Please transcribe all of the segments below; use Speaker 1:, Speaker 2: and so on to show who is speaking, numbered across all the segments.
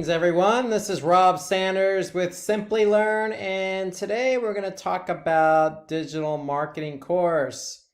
Speaker 1: Greetings everyone, this is Rob Sanders with Simply Learn, and today we're going to talk about digital marketing course.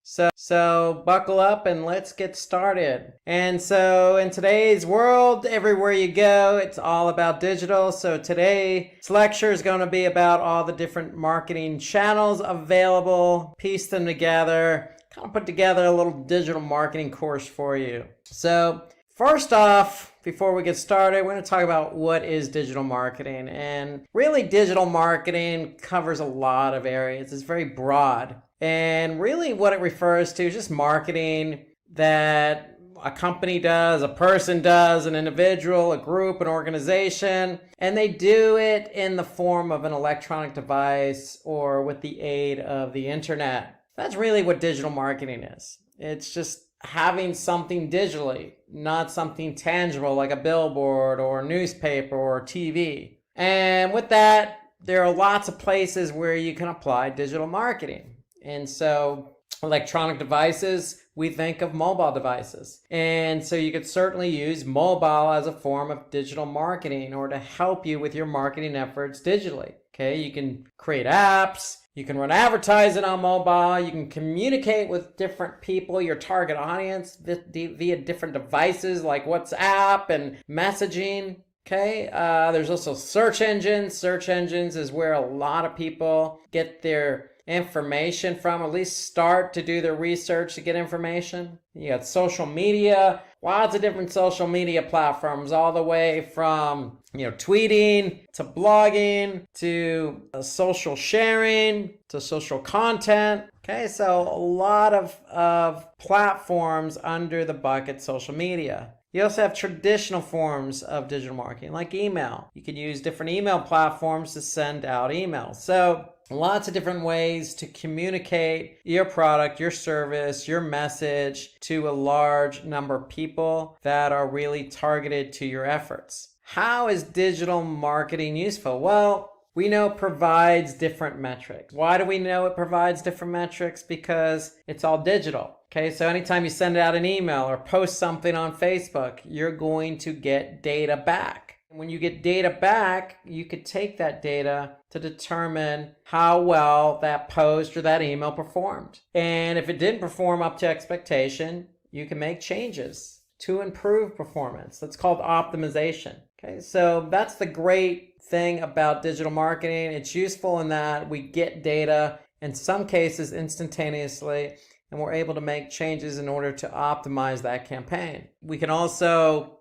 Speaker 1: So buckle up and let's get started. And so in today's world, everywhere you go, it's all about digital. So today's lecture is going to be about all the different marketing channels available, piece them together, kind of put together a little digital marketing course for you. So first off, before we get started, we're going to talk about what is digital marketing. And really, digital marketing covers a lot of areas. It's very broad. And really what it refers to is just marketing that a company does, a person does, an individual, a group, an organization, and they do it in the form of an electronic device or with the aid of the internet. That's really what digital marketing is. It's just having something digitally, not something tangible like a billboard or a newspaper or TV. And with that, there are lots of places where you can apply digital marketing. And so electronic devices, we think of mobile devices. And so you could certainly use mobile as a form of digital marketing or to help you with your marketing efforts digitally. Okay, you can create apps, you can run advertising on mobile, you can communicate with different people, your target audience, via different devices like WhatsApp and messaging. Okay, there's also search engines. Search engines is where a lot of people get their information from, at least start to do their research to get information. You got social media, lots of different social media platforms, all the way from tweeting to blogging to social sharing to social content. Okay, so a lot of platforms under the bucket social media. You also have traditional forms of digital marketing like email. You can use different email platforms to send out emails. So lots of different ways to communicate your product, your service, your message to a large number of people that are really targeted to your efforts. How is digital marketing useful? Well, we know it provides different metrics. Why do we know it provides different metrics? Because it's all digital. Okay, so anytime you send out an email or post something on Facebook, you're going to get data back. And when you get data back, you could take that data to determine how well that post or that email performed. And if it didn't perform up to expectation, you can make changes to improve performance. That's called optimization. Okay, so that's the great thing about digital marketing. It's useful in that we get data, in some cases instantaneously, and we're able to make changes in order to optimize that campaign. We can also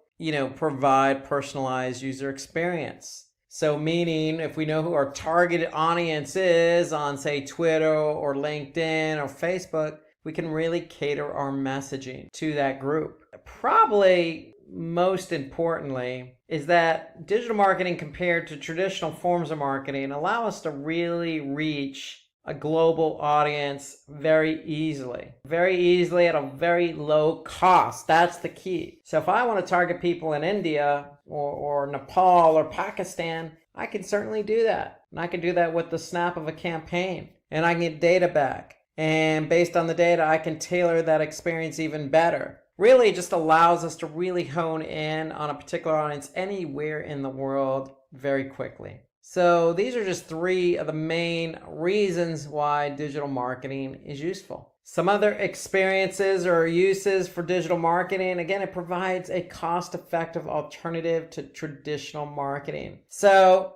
Speaker 1: provide personalized user experience. So meaning if we know who our targeted audience is on, say, Twitter or LinkedIn or Facebook, we can really cater our messaging to that group. Probably most importantly is that digital marketing compared to traditional forms of marketing allow us to really reach a global audience very easily at a very low cost. That's the key. So if I want to target people in India or Nepal or Pakistan, I can certainly do that. And I can do that with the snap of a campaign, and I can get data back. And based on the data, I can tailor that experience even better. Really, it just allows us to really hone in on a particular audience anywhere in the world very quickly. So these are just three of the main reasons why digital marketing is useful. Some other experiences or uses for digital marketing, again, it provides a cost-effective alternative to traditional marketing. So,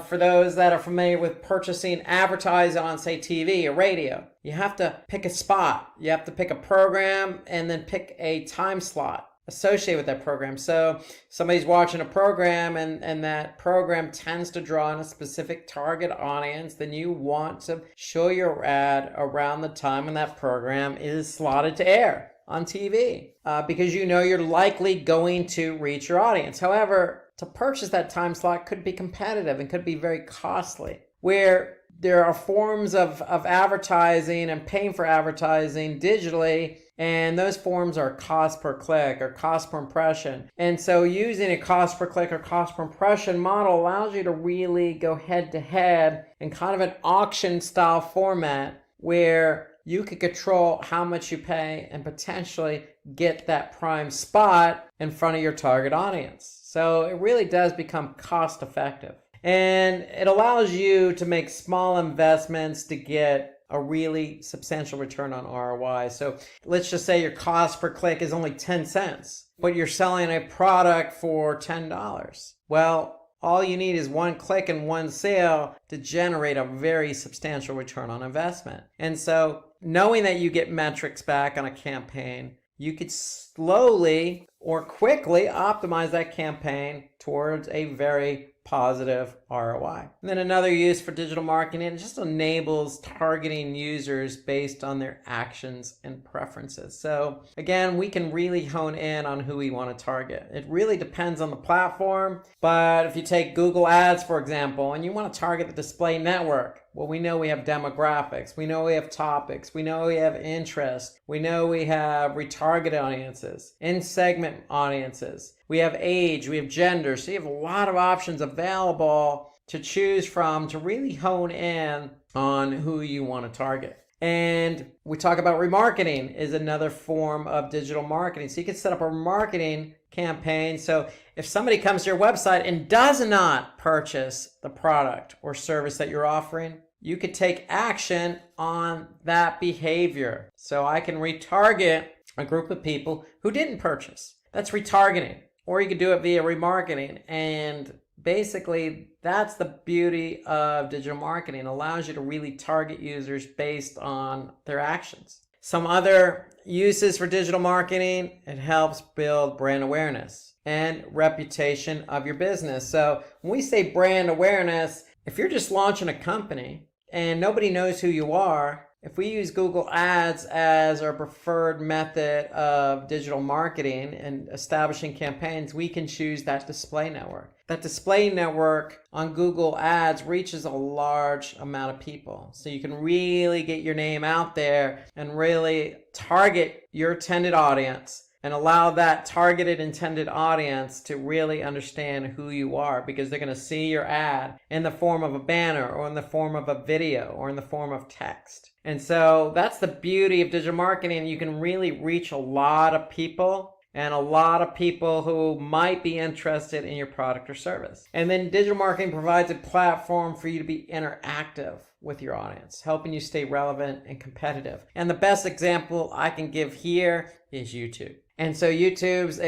Speaker 1: for those that are familiar with purchasing advertising on, say, TV or radio, you have to pick a spot. You have to pick a program and then pick a time slot associated with that program. So somebody's watching a program and that program tends to draw in a specific target audience, then you want to show your ad around the time when that program is slotted to air on TV because you're likely going to reach your audience. However, to purchase that time slot could be competitive and could be very costly, where there are forms of advertising and paying for advertising digitally, and those forms are cost per click or cost per impression. And so using a cost per click or cost per impression model allows you to really go head to head in kind of an auction style format where you could control how much you pay and potentially get that prime spot in front of your target audience. So it really does become cost effective. And it allows you to make small investments to get a really substantial return on ROI. So let's just say your cost per click is only 10 cents, but you're selling a product for $10. Well, all you need is one click and one sale to generate a very substantial return on investment. And so knowing that you get metrics back on a campaign, you could slowly or quickly optimize that campaign towards a very positive ROI. And then another use for digital marketing, it just enables targeting users based on their actions and preferences. So again, we can really hone in on who we want to target. It really depends on the platform, but if you take Google Ads, for example, and you want to target the display network, well, we know we have demographics, we know we have topics, we know we have interest, we know we have retargeted audiences, in-segment audiences, we have age, we have gender, so you have a lot of options available to choose from to really hone in on who you want to target. And we talk about remarketing is another form of digital marketing. So you can set up a marketing campaign. So if somebody comes to your website and does not purchase the product or service that you're offering, you could take action on that behavior. So I can retarget a group of people who didn't purchase. That's retargeting. Or you could do it via remarketing. And basically, that's the beauty of digital marketing. It allows you to really target users based on their actions. Some other uses for digital marketing, it helps build brand awareness and reputation of your business. So when we say brand awareness, if you're just launching a company and nobody knows who you are, if we use Google Ads as our preferred method of digital marketing and establishing campaigns, we can choose that display network. That display network on Google Ads reaches a large amount of people. So you can really get your name out there and really target your intended audience and allow that targeted intended audience to really understand who you are, because they're going to see your ad in the form of a banner or in the form of a video or in the form of text. And so that's the beauty of digital marketing. You can really reach a lot of people and a lot of people who might be interested in your product or service. And then digital marketing provides a platform for you to be interactive with your audience, helping you stay relevant and competitive. And the best example I can give here is YouTube. And so YouTube's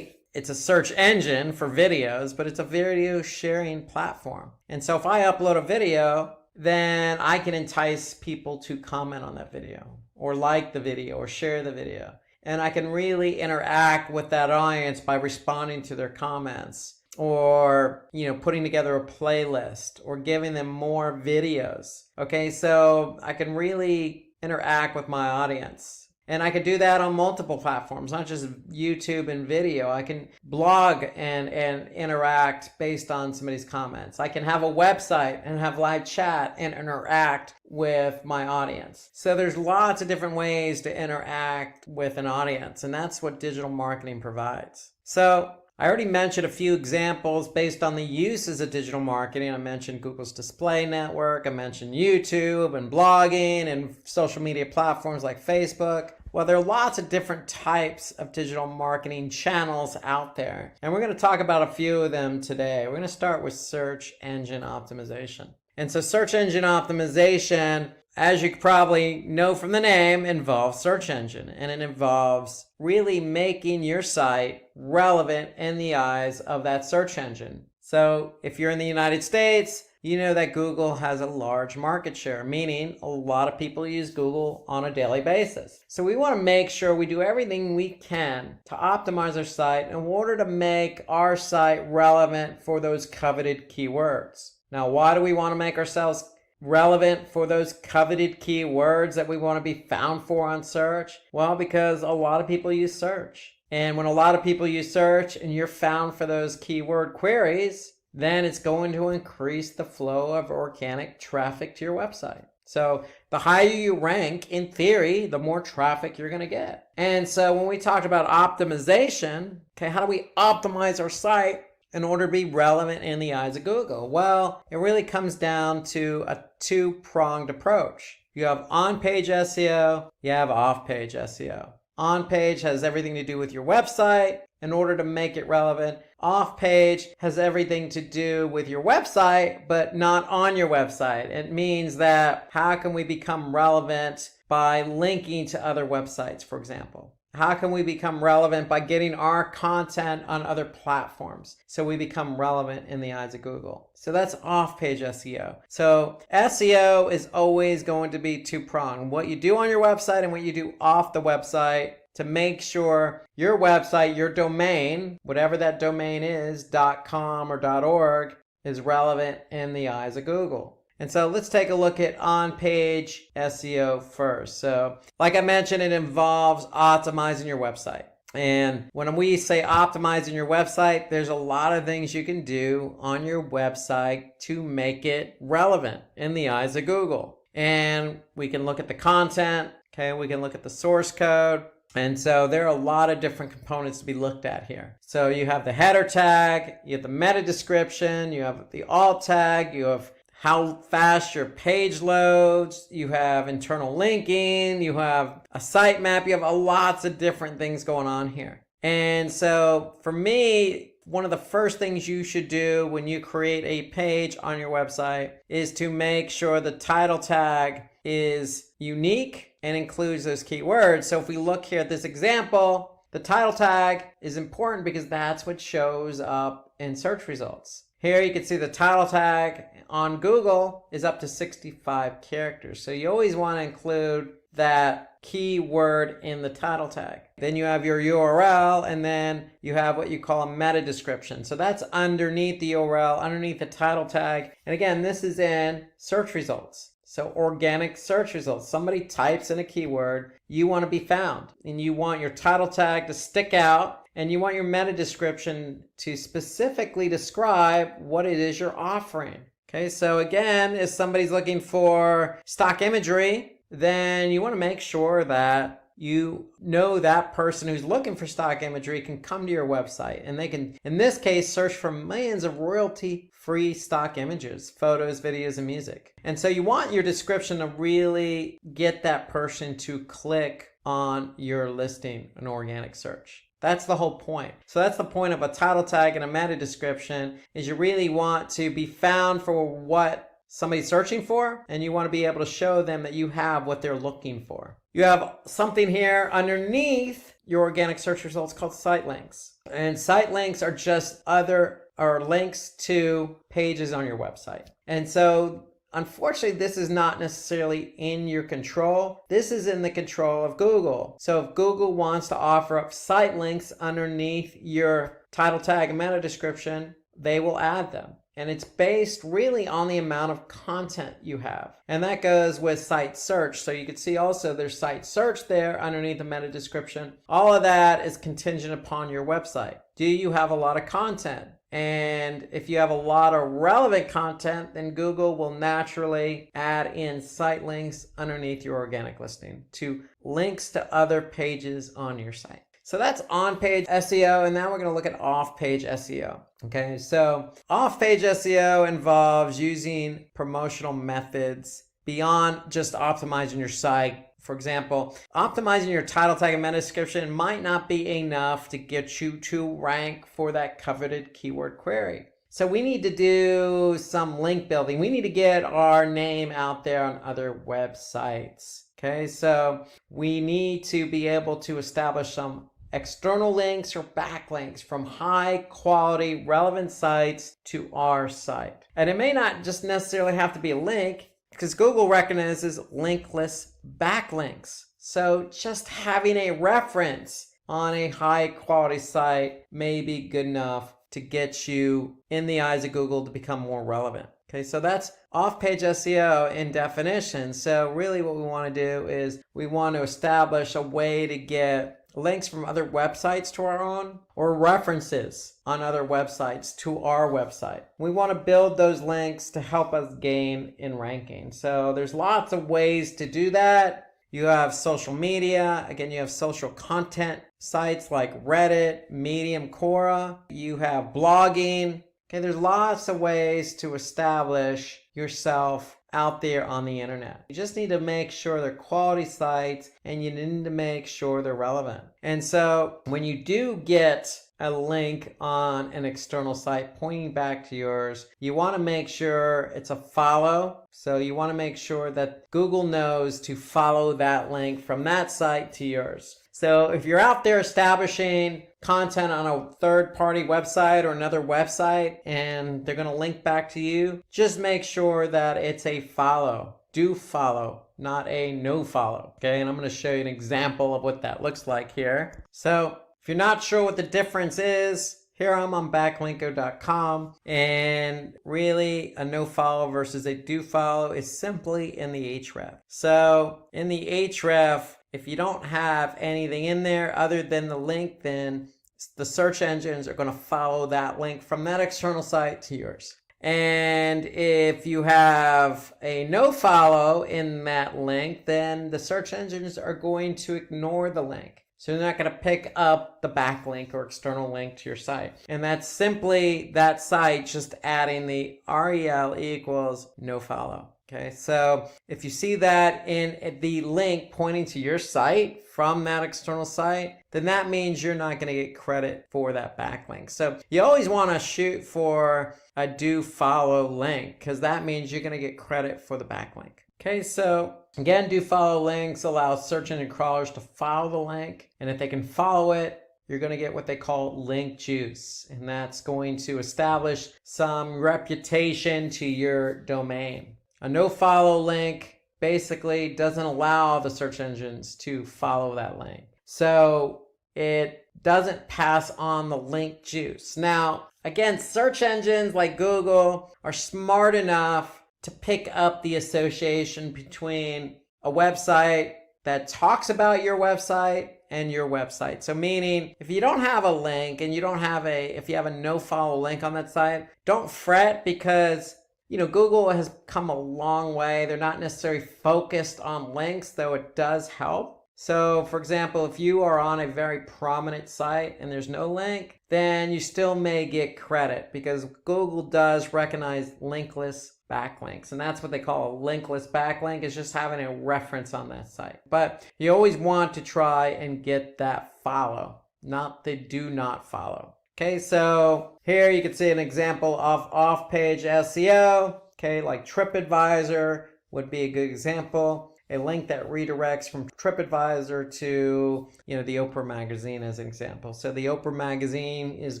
Speaker 1: it's a search engine for videos, but it's a video sharing platform. And so if I upload a video, then I can entice people to comment on that video or like the video or share the video. And I can really interact with that audience by responding to their comments or, putting together a playlist or giving them more videos. Okay, so I can really interact with my audience. And I could do that on multiple platforms, not just YouTube and video. I can blog and interact based on somebody's comments. I can have a website and have live chat and interact with my audience. So there's lots of different ways to interact with an audience, and that's what digital marketing provides. So I already mentioned a few examples based on the uses of digital marketing. I mentioned Google's display network. I mentioned YouTube and blogging and social media platforms like Facebook. Well, there are lots of different types of digital marketing channels out there. And we're going to talk about a few of them today. We're going to start with search engine optimization. And so search engine optimization, as you probably know from the name, involves search engine. And it involves really making your site relevant in the eyes of that search engine. So if you're in the United States, you know that Google has a large market share, meaning a lot of people use Google on a daily basis. So we want to make sure we do everything we can to optimize our site in order to make our site relevant for those coveted keywords. Now, why do we want to make ourselves relevant for those coveted keywords that we want to be found for on search? Well, because a lot of people use search. And when a lot of people use search and you're found for those keyword queries, then it's going to increase the flow of organic traffic to your website. So the higher you rank, in theory, the more traffic you're going to get. And so when we talked about optimization, okay, how do we optimize our site in order to be relevant in the eyes of Google? Well, it really comes down to a two-pronged approach. You have on-page SEO, you have off-page SEO. On-page has everything to do with your website in order to make it relevant. Off-page has everything to do with your website, but not on your website. It means that how can we become relevant by linking to other websites, for example? How can we become relevant by getting our content on other platforms so we become relevant in the eyes of Google? So that's off-page SEO. So SEO is always going to be two-pronged. What you do on your website and what you do off the website to make sure your website, your domain, whatever that domain is, .com or .org, is relevant in the eyes of Google. And so let's take a look at on-page SEO first. So like I mentioned, it involves optimizing your website. And when we say optimizing your website, there's a lot of things you can do on your website to make it relevant in the eyes of Google. And we can look at the content, okay? We can look at the source code. And so there are a lot of different components to be looked at here. So you have the header tag, you have the meta description, you have the alt tag, you have how fast your page loads, you have internal linking, you have a sitemap, you have lots of different things going on here. And so for me, one of the first things you should do when you create a page on your website is to make sure the title tag is unique and includes those keywords. So if we look here at this example, the title tag is important because that's what shows up in search results. Here you can see the title tag on Google is up to 65 characters. So you always want to include that keyword in the title tag. Then you have your URL, and then you have what you call a meta description. So that's underneath the URL, underneath the title tag. And again, this is in search results. So organic search results. Somebody types in a keyword, you want to be found, and you want your title tag to stick out, and you want your meta description to specifically describe what it is you're offering. Okay, so again, if somebody's looking for stock imagery, then you want to make sure that you know that person who's looking for stock imagery can come to your website, and they can, in this case, search for millions of royalty-free stock images, photos, videos, and music. And so you want your description to really get that person to click on your listing in organic search. That's the whole point. So that's the point of a title tag and a meta description, is you really want to be found for what somebody's searching for, and you want to be able to show them that you have what they're looking for. You have something here underneath your organic search results called site links. And site links are just links to pages on your website. And so unfortunately, this is not necessarily in your control. This is in the control of Google. So if Google wants to offer up site links underneath your title tag and meta description, they will add them. And it's based really on the amount of content you have. And that goes with site search. So you can see also there's site search there underneath the meta description. All of that is contingent upon your website. Do you have a lot of content? And if you have a lot of relevant content, then Google will naturally add in site links underneath your organic listing to links to other pages on your site. So that's on-page SEO, and now we're going to look at off-page SEO. Okay, so off-page SEO involves using promotional methods beyond just optimizing your site. For example, optimizing your title tag and meta description might not be enough to get you to rank for that coveted keyword query. So we need to do some link building. We need to get our name out there on other websites. Okay, so we need to be able to establish some external links or backlinks from high quality relevant sites to our site. And it may not just necessarily have to be a link, because Google recognizes linkless backlinks. So just having a reference on a high quality site may be good enough to get you in the eyes of Google to become more relevant. Okay, so that's off-page SEO in definition. So really what we want to do is we want to establish a way to get links from other websites to our own, or references on other websites to our website. We want to build those links to help us gain in ranking. So there's lots of ways to do that. You have social media. Again, you have social content sites like Reddit, Medium, Quora. You have blogging. Okay, there's lots of ways to establish yourself out there on the internet. You just need to make sure they're quality sites, and you need to make sure they're relevant. And so when you do get a link on an external site pointing back to yours, you want to make sure it's a follow. So you want to make sure that Google knows to follow that link from that site to yours. So if you're out there establishing content on a third-party website or another website and they're going to link back to you, just make sure that it's a follow. Do follow, not a no follow. Okay, and I'm going to show you an example of what that looks like here. So if you're not sure what the difference is, here I'm on backlinko.com, and really a no follow versus a do follow is simply in the href. So in the href, if you don't have anything in there other than the link, then the search engines are going to follow that link from that external site to yours. And if you have a no follow in that link, then the search engines are going to ignore the link. So they're not going to pick up the backlink or external link to your site. And that's simply that site just adding the rel equals no follow. Okay, so if you see that in the link pointing to your site from that external site, then that means you're not going to get credit for that backlink. So you always want to shoot for a do follow link, because that means you're going to get credit for the backlink. Okay, so again, do follow links allow search engine crawlers to follow the link, and if they can follow it, you're going to get what they call link juice, and that's going to establish some reputation to your domain. A no follow link basically doesn't allow the search engines to follow that link. So it doesn't pass on the link juice. Now, again, search engines like Google are smart enough to pick up the association between a website that talks about your website and your website. So meaning, if you don't have a link and if you have a no follow link on that site, don't fret, because Google has come a long way. They're not necessarily focused on links, though it does help. So for example, if you are on a very prominent site and there's no link, then you still may get credit, because Google does recognize linkless backlinks. And that's what they call a linkless backlink, is just having a reference on that site. But you always want to try and get that follow, not the do not follow. Okay, so here you can see an example of off-page SEO. Okay, like TripAdvisor would be a good example. A link that redirects from TripAdvisor to, the Oprah magazine as an example. So the Oprah magazine is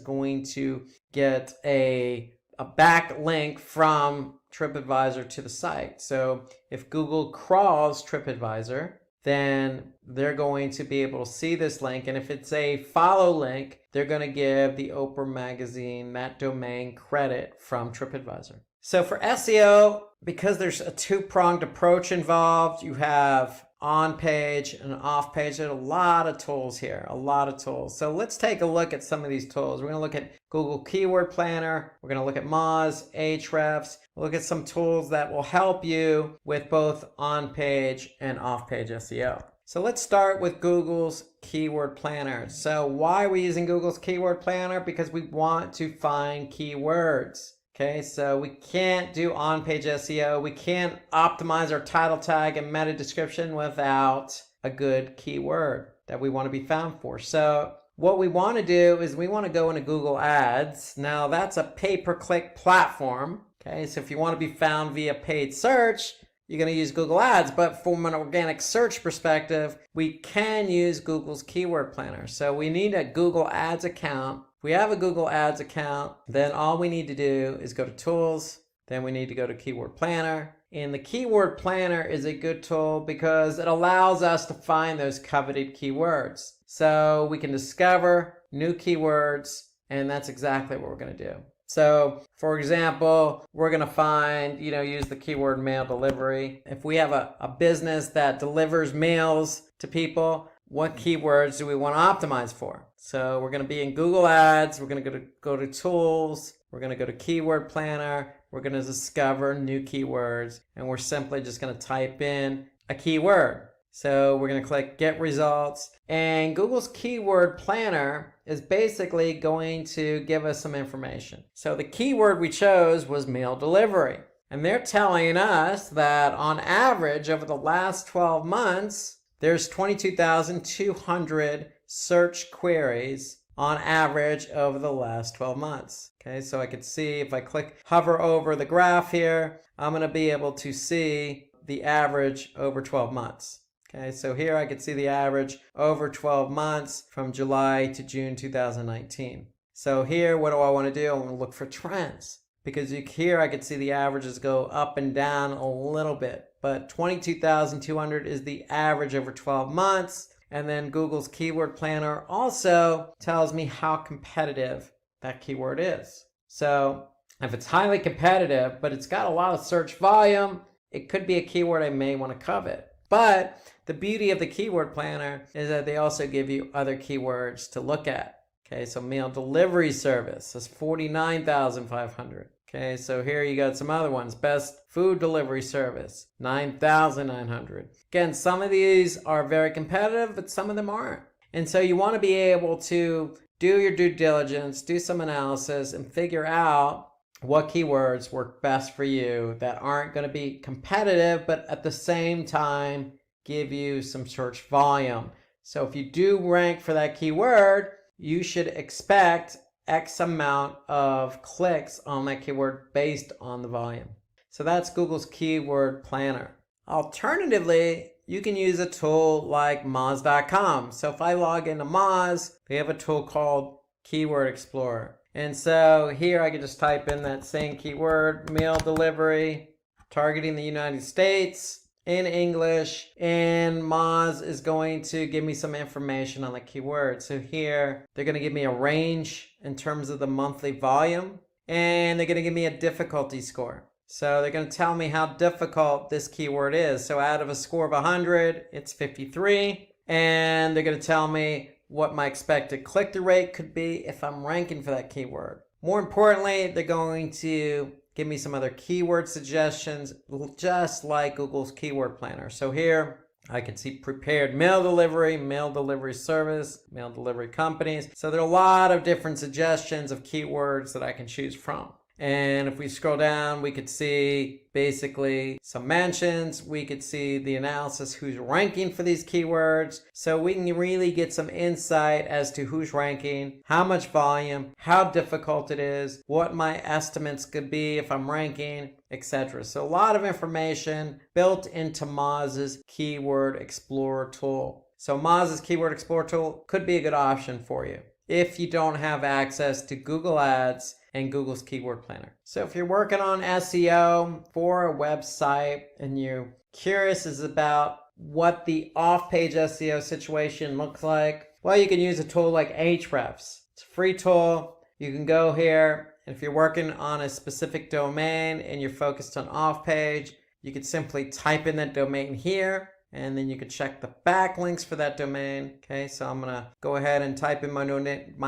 Speaker 1: going to get a backlink from TripAdvisor to the site. So if Google crawls TripAdvisor, then they're going to be able to see this link. And if it's a follow link, they're going to give the Oprah magazine, that domain, credit from TripAdvisor. So for SEO, because there's a two-pronged approach involved, you have on-page and off-page. There's a lot of tools here, a lot of tools. So let's take a look at some of these tools. We're going to look at Google Keyword Planner. We're going to look at Moz, Ahrefs. We'll look at some tools that will help you with both on-page and off-page SEO. So let's start with Google's Keyword Planner. So why are we using Google's Keyword Planner? Because we want to find keywords. Okay, so we can't do on-page SEO. We can't optimize our title tag and meta description without a good keyword that we want to be found for. So what we want to do is we want to go into Google Ads. Now that's a pay-per-click platform. Okay, so if you want to be found via paid search, you're going to use Google Ads. But from an organic search perspective, we can use Google's Keyword Planner. So we need a Google Ads account. If we have a Google Ads account, then all we need to do is go to Tools, then we need to go to Keyword Planner. And the Keyword Planner is a good tool because it allows us to find those coveted keywords. So we can discover new keywords, and that's exactly what we're going to do. So for example, we're going to find, use the keyword mail delivery. If we have a business that delivers mails to people, what keywords do we want to optimize for? So we're going to be in Google Ads. We're going to go to Tools. We're going to go to Keyword Planner. We're going to discover new keywords, and we're simply just going to type in a keyword. So we're going to click Get Results, and Google's Keyword Planner is basically going to give us some information. So the keyword we chose was mail delivery. And they're telling us that on average over the last 12 months, there's 22,200 search queries on average over the last 12 months. Okay, so I could see if I hover over the graph here, I'm going to be able to see the average over 12 months. Okay, so here I can see the average over 12 months from July to June 2019. So here, what do I want to do? I want to look for trends. Because here I can see the averages go up and down a little bit. But 22,200 is the average over 12 months. And then Google's Keyword Planner also tells me how competitive that keyword is. So if it's highly competitive, but it's got a lot of search volume, it could be a keyword I may want to covet. But the beauty of the Keyword Planner is that they also give you other keywords to look at. Okay, so meal delivery service is 49,500. Okay, so here you got some other ones. Best food delivery service, 9,900. Again, some of these are very competitive, but some of them aren't. And so you want to be able to do your due diligence, do some analysis, and figure out what keywords work best for you that aren't going to be competitive, but at the same time give you some search volume. So if you do rank for that keyword, you should expect X amount of clicks on that keyword based on the volume. So that's Google's Keyword Planner. Alternatively, you can use a tool like Moz.com. So if I log into Moz, they have a tool called Keyword Explorer. And so here I can just type in that same keyword, meal delivery, targeting the United States, in English, and Moz is going to give me some information on the keyword. So here, they're going to give me a range in terms of the monthly volume, and they're going to give me a difficulty score. So they're going to tell me how difficult this keyword is. So out of a score of 100, it's 53, and they're going to tell me what my expected click-through rate could be if I'm ranking for that keyword. More importantly, they're going to give me some other keyword suggestions, just like Google's Keyword Planner. So here I can see prepared meal delivery service, meal delivery companies. So there are a lot of different suggestions of keywords that I can choose from. And if we scroll down, we could see basically some mentions. We could see the analysis, who's ranking for these keywords. So we can really get some insight as to who's ranking, how much volume, how difficult it is, what my estimates could be if I'm ranking, etc. So a lot of information built into Moz's Keyword Explorer tool. So Moz's Keyword Explorer tool could be a good option for you if you don't have access to Google Ads and Google's Keyword Planner. So if you're working on SEO for a website and you're curious about what the off-page SEO situation looks like, well, you can use a tool like Ahrefs. It's a free tool. You can go here, and if you're working on a specific domain and you're focused on off-page, you could simply type in that domain here, and then you can check the backlinks for that domain. Okay, so I'm gonna go ahead and type in my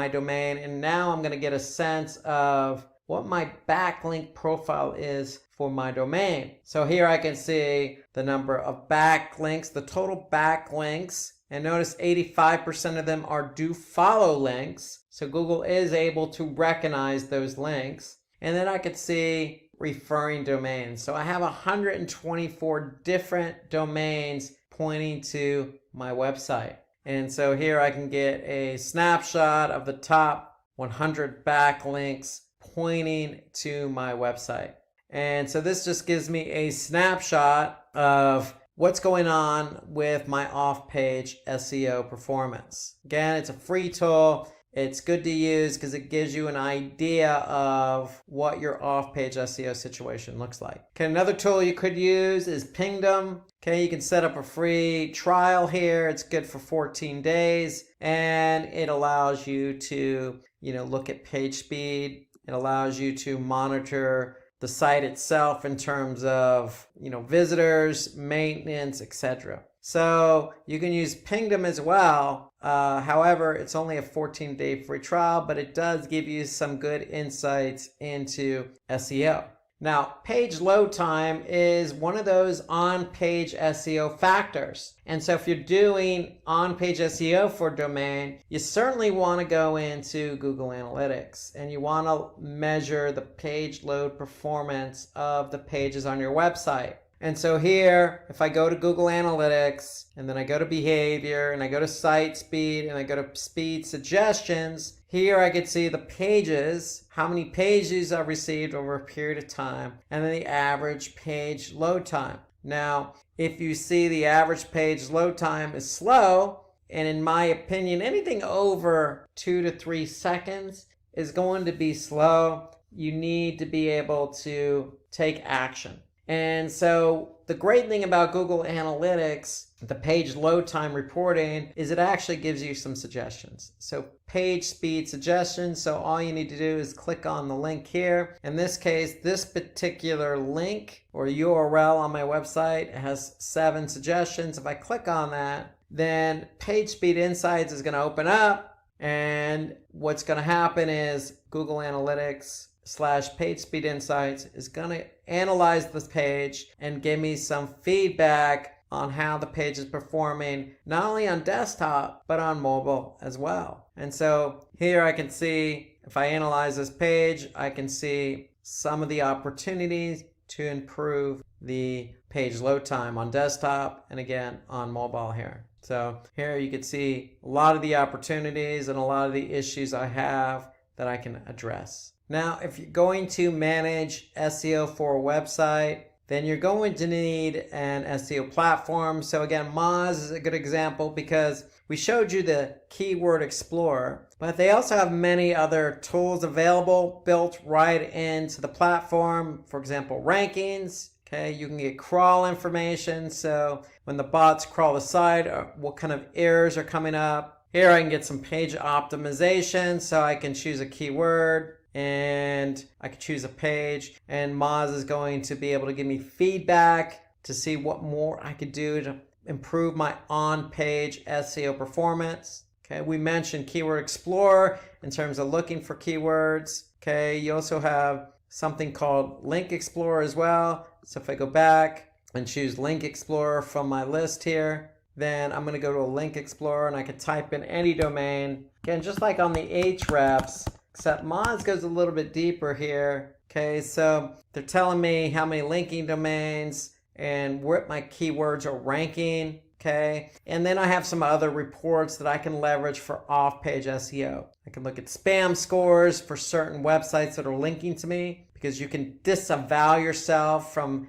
Speaker 1: domain, and now I'm gonna get a sense of what my backlink profile is for my domain. So here I can see the number of backlinks, the total backlinks, and notice 85% of them are do follow links. So Google is able to recognize those links. And then I could see referring domains. So I have 124 different domains pointing to my website. And so here I can get a snapshot of the top 100 backlinks pointing to my website. And so this just gives me a snapshot of what's going on with my off-page SEO performance. Again, it's a free tool. It's good to use because it gives you an idea of what your off-page SEO situation looks like. Okay, another tool you could use is Pingdom. Okay, you can set up a free trial here. It's good for 14 days, and it allows you to, look at page speed. It allows you to monitor the site itself in terms of, visitors, maintenance, etc. So you can use Pingdom as well. However, it's only a 14-day free trial, but it does give you some good insights into SEO. Now, page load time is one of those on-page SEO factors. And so if you're doing on-page SEO for a domain, you certainly want to go into Google Analytics and you want to measure the page load performance of the pages on your website. And so here, if I go to Google Analytics, and then I go to behavior, and I go to site speed, and I go to speed suggestions, here I can see the pages, how many pages I've received over a period of time, and then the average page load time. Now, if you see the average page load time is slow, and in my opinion, anything over 2 to 3 seconds is going to be slow, you need to be able to take action. And so the great thing about Google Analytics, the page load time reporting, is it actually gives you some suggestions. So page speed suggestions. So all you need to do is click on the link here. In this case, this particular link or URL on my website has 7 suggestions. If I click on that, then Page Speed Insights is going to open up. And what's going to happen is Google Analytics / Page Speed Insights is going to analyze this page and give me some feedback on how the page is performing, not only on desktop, but on mobile as well. And so here I can see, if I analyze this page, I can see some of the opportunities to improve the page load time on desktop and again on mobile here. So here you can see a lot of the opportunities and a lot of the issues I have that I can address. Now, if you're going to manage SEO for a website, then you're going to need an SEO platform. So again, Moz is a good example because we showed you the Keyword Explorer, but they also have many other tools available built right into the platform. For example, rankings. Okay, you can get crawl information. So when the bots crawl the site, what kind of errors are coming up. Here I can get some page optimization. So I can choose a keyword and I can choose a page, and Moz is going to be able to give me feedback to see what more I could do to improve my on-page SEO performance. Okay, we mentioned Keyword Explorer in terms of looking for keywords. Okay, you also have something called Link Explorer as well. So if I go back and choose Link Explorer from my list here, then I'm going to go to a Link Explorer and I can type in any domain. Again, just like on the Ahrefs, except Moz goes a little bit deeper here. Okay, so they're telling me how many linking domains and what my keywords are ranking. Okay, and then I have some other reports that I can leverage for off-page SEO. I can look at spam scores for certain websites that are linking to me, because you can disavow yourself from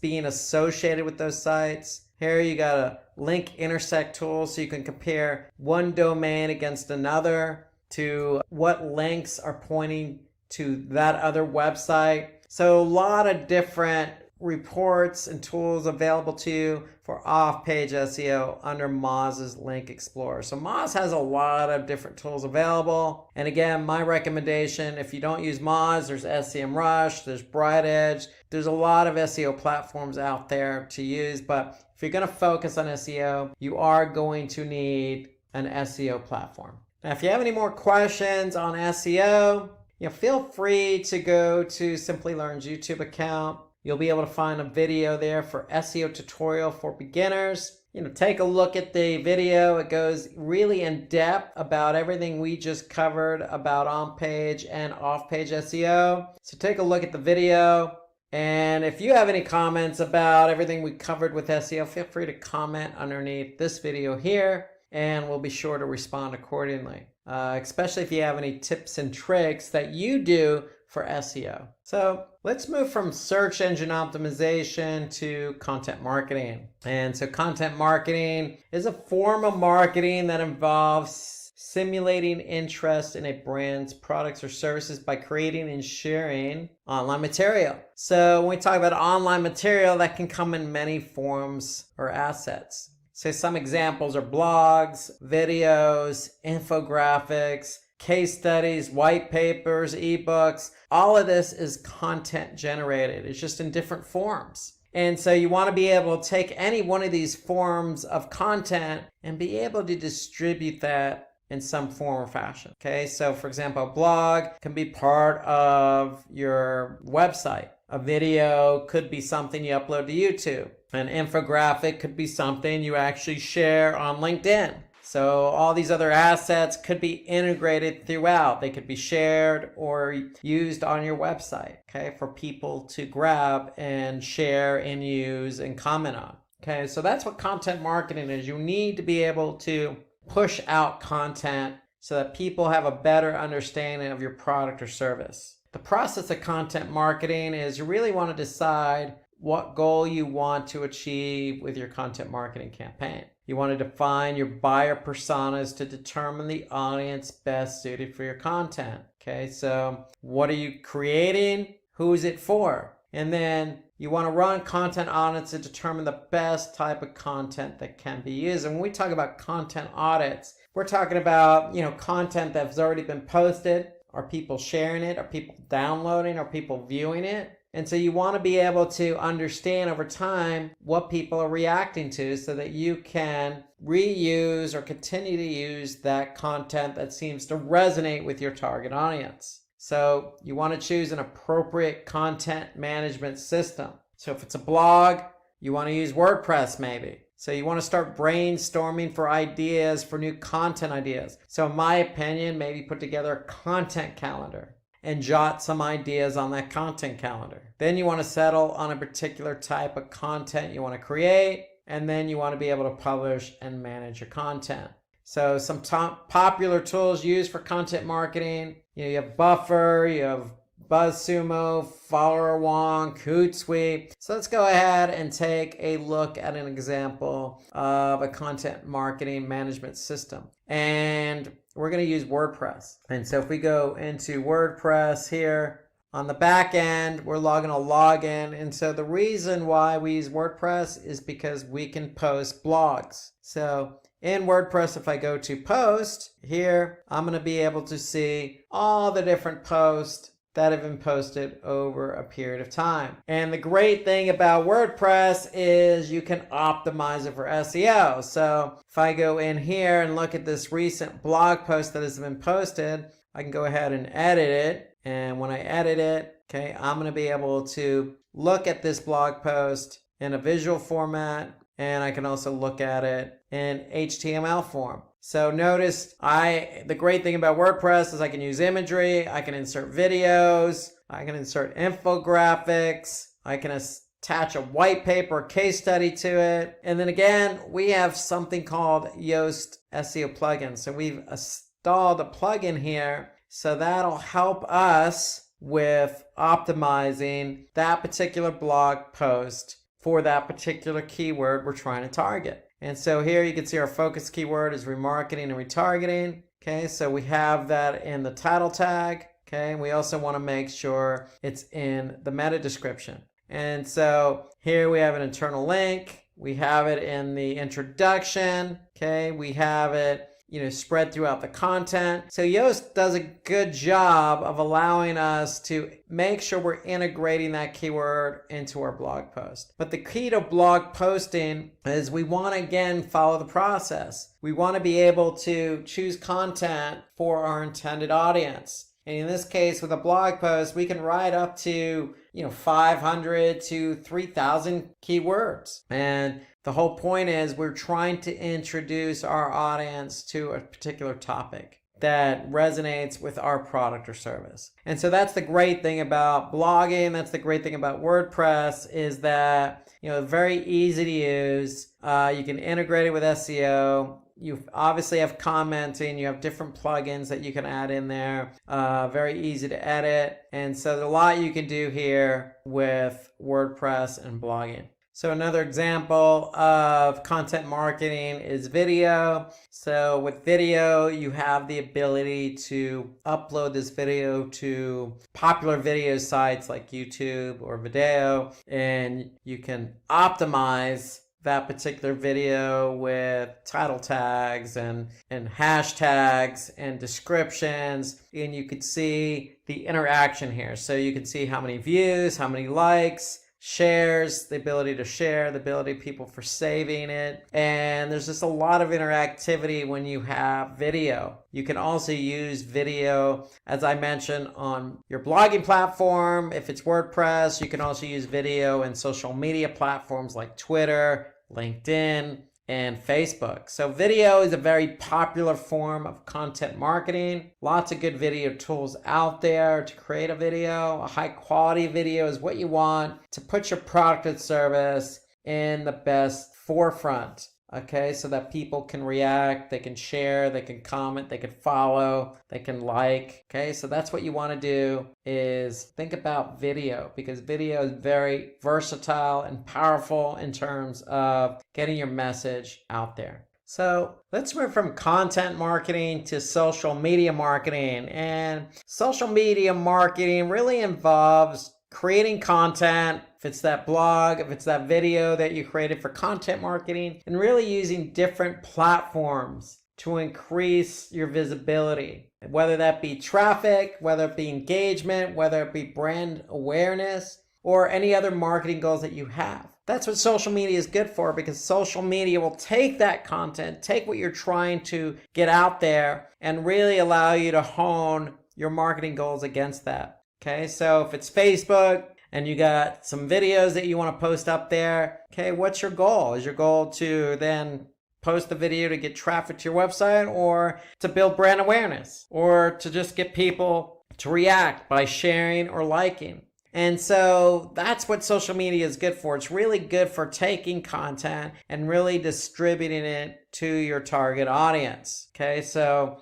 Speaker 1: being associated with those sites. Here you got a link intersect tool, so you can compare one domain against another to what links are pointing to that other website. So a lot of different reports and tools available to you for off-page SEO under Moz's Link Explorer. So Moz has a lot of different tools available. And again, my recommendation, if you don't use Moz, there's SEMrush, there's BrightEdge. There's a lot of SEO platforms out there to use. But if you're going to focus on SEO, you are going to need an SEO platform. Now, if you have any more questions on SEO, feel free to go to Simply Learn's YouTube account. You'll be able to find a video there for SEO tutorial for beginners. Take a look at the video. It goes really in depth about everything we just covered about on-page and off-page SEO. So take a look at the video. And if you have any comments about everything we covered with SEO, feel free to comment underneath this video here, and we'll be sure to respond accordingly, especially if you have any tips and tricks that you do for SEO. So let's move from search engine optimization to content marketing. And so content marketing is a form of marketing that involves simulating interest in a brand's products or services by creating and sharing online material. So when we talk about online material, that can come in many forms or assets. So some examples are blogs, videos, infographics, case studies, white papers, ebooks. All of this is content generated. It's just in different forms. And so you want to be able to take any one of these forms of content and be able to distribute that in some form or fashion. Okay, so for example, a blog can be part of your website. A video could be something you upload to YouTube. An infographic could be something you actually share on LinkedIn. So all these other assets could be integrated throughout. They could be shared or used on your website, okay, for people to grab and share and use and comment on. Okay, so that's what content marketing is. You need to be able to push out content so that people have a better understanding of your product or service. The process of content marketing is you really want to decide what goal you want to achieve with your content marketing campaign. You want to define your buyer personas to determine the audience best suited for your content. Okay, so what are you creating? Who is it for? And then you want to run content audits to determine the best type of content that can be used. And when we talk about content audits, we're talking about, content that's already been posted. Are people sharing it? Are people downloading? Are people viewing it? And so you want to be able to understand over time what people are reacting to so that you can reuse or continue to use that content that seems to resonate with your target audience. So you want to choose an appropriate content management system. So if it's a blog, you want to use WordPress maybe. So you want to start brainstorming for ideas, for new content ideas. So in my opinion, maybe put together a content calendar and jot some ideas on that content calendar. Then you want to settle on a particular type of content you want to create, and then you want to be able to publish and manage your content. So some top popular tools used for content marketing, you have Buffer, you have BuzzSumo, Follower One, Hootsuite. So let's go ahead and take a look at an example of a content marketing management system. And we're going to use WordPress. And so if we go into WordPress here, on the back end, we're logging a login. And so the reason why we use WordPress is because we can post blogs. So in WordPress, if I go to post here, I'm going to be able to see all the different posts that have been posted over a period of time. And the great thing about WordPress is you can optimize it for SEO. So if I go in here and look at this recent blog post that has been posted, I can go ahead and edit it. And when I edit it, okay, I'm going to be able to look at this blog post in a visual format, and I can also look at it in HTML form. So notice the great thing about WordPress is I can use imagery, I can insert videos, I can insert infographics, I can attach a white paper case study to it. And then again, we have something called Yoast SEO plugin. So we've installed a plugin here. So that'll help us with optimizing that particular blog post for that particular keyword we're trying to target. And so here you can see our focus keyword is remarketing and retargeting. Okay, so we have that in the title tag. Okay, and we also want to make sure it's in the meta description. And so here we have an internal link. We have it in the introduction. Okay, we have it spread throughout the content. So Yoast does a good job of allowing us to make sure we're integrating that keyword into our blog post. But the key to blog posting is we want to, again, follow the process. We want to be able to choose content for our intended audience. And in this case, with a blog post, we can write up to 500 to 3,000 keywords. And the whole point is we're trying to introduce our audience to a particular topic that resonates with our product or service. And so that's the great thing about blogging. That's the great thing about WordPress is that, very easy to use. You can integrate it with SEO. You obviously have commenting, you have different plugins that you can add in there, very easy to edit. And so there's a lot you can do here with WordPress and blogging. So another example of content marketing is video. So with video, you have the ability to upload this video to popular video sites like YouTube or Video, and you can optimize that particular video with title tags and hashtags and descriptions, and you could see the interaction here. So you can see how many views, how many likes, shares, the ability to share, the ability of people for saving it. And there's just a lot of interactivity when you have video. You can also use video, as I mentioned, on your blogging platform. If it's WordPress, you can also use video in social media platforms like Twitter, LinkedIn, and Facebook. So video is a very popular form of content marketing. Lots of good video tools out there to create a video. A high quality video is what you want to put your product and service in the best forefront. Okay, so that people can react, they can share, they can comment, they can follow, they can like. Okay, so that's what you want to do, is think about video, because video is very versatile and powerful in terms of getting your message out there. So let's move from content marketing to social media marketing. And social media marketing really involves creating content, if it's that blog, if it's that video that you created for content marketing, and really using different platforms to increase your visibility, whether that be traffic, whether it be engagement, whether it be brand awareness, or any other marketing goals that you have. That's what social media is good for, because social media will take that content, take what you're trying to get out there, and really allow you to hone your marketing goals against that. Okay, so if it's Facebook and you got some videos that you want to post up there, okay, what's your goal? Is your goal to then post the video to get traffic to your website, or to build brand awareness, or to just get people to react by sharing or liking? And so that's what social media is good for. It's really good for taking content and really distributing it to your target audience. Okay, so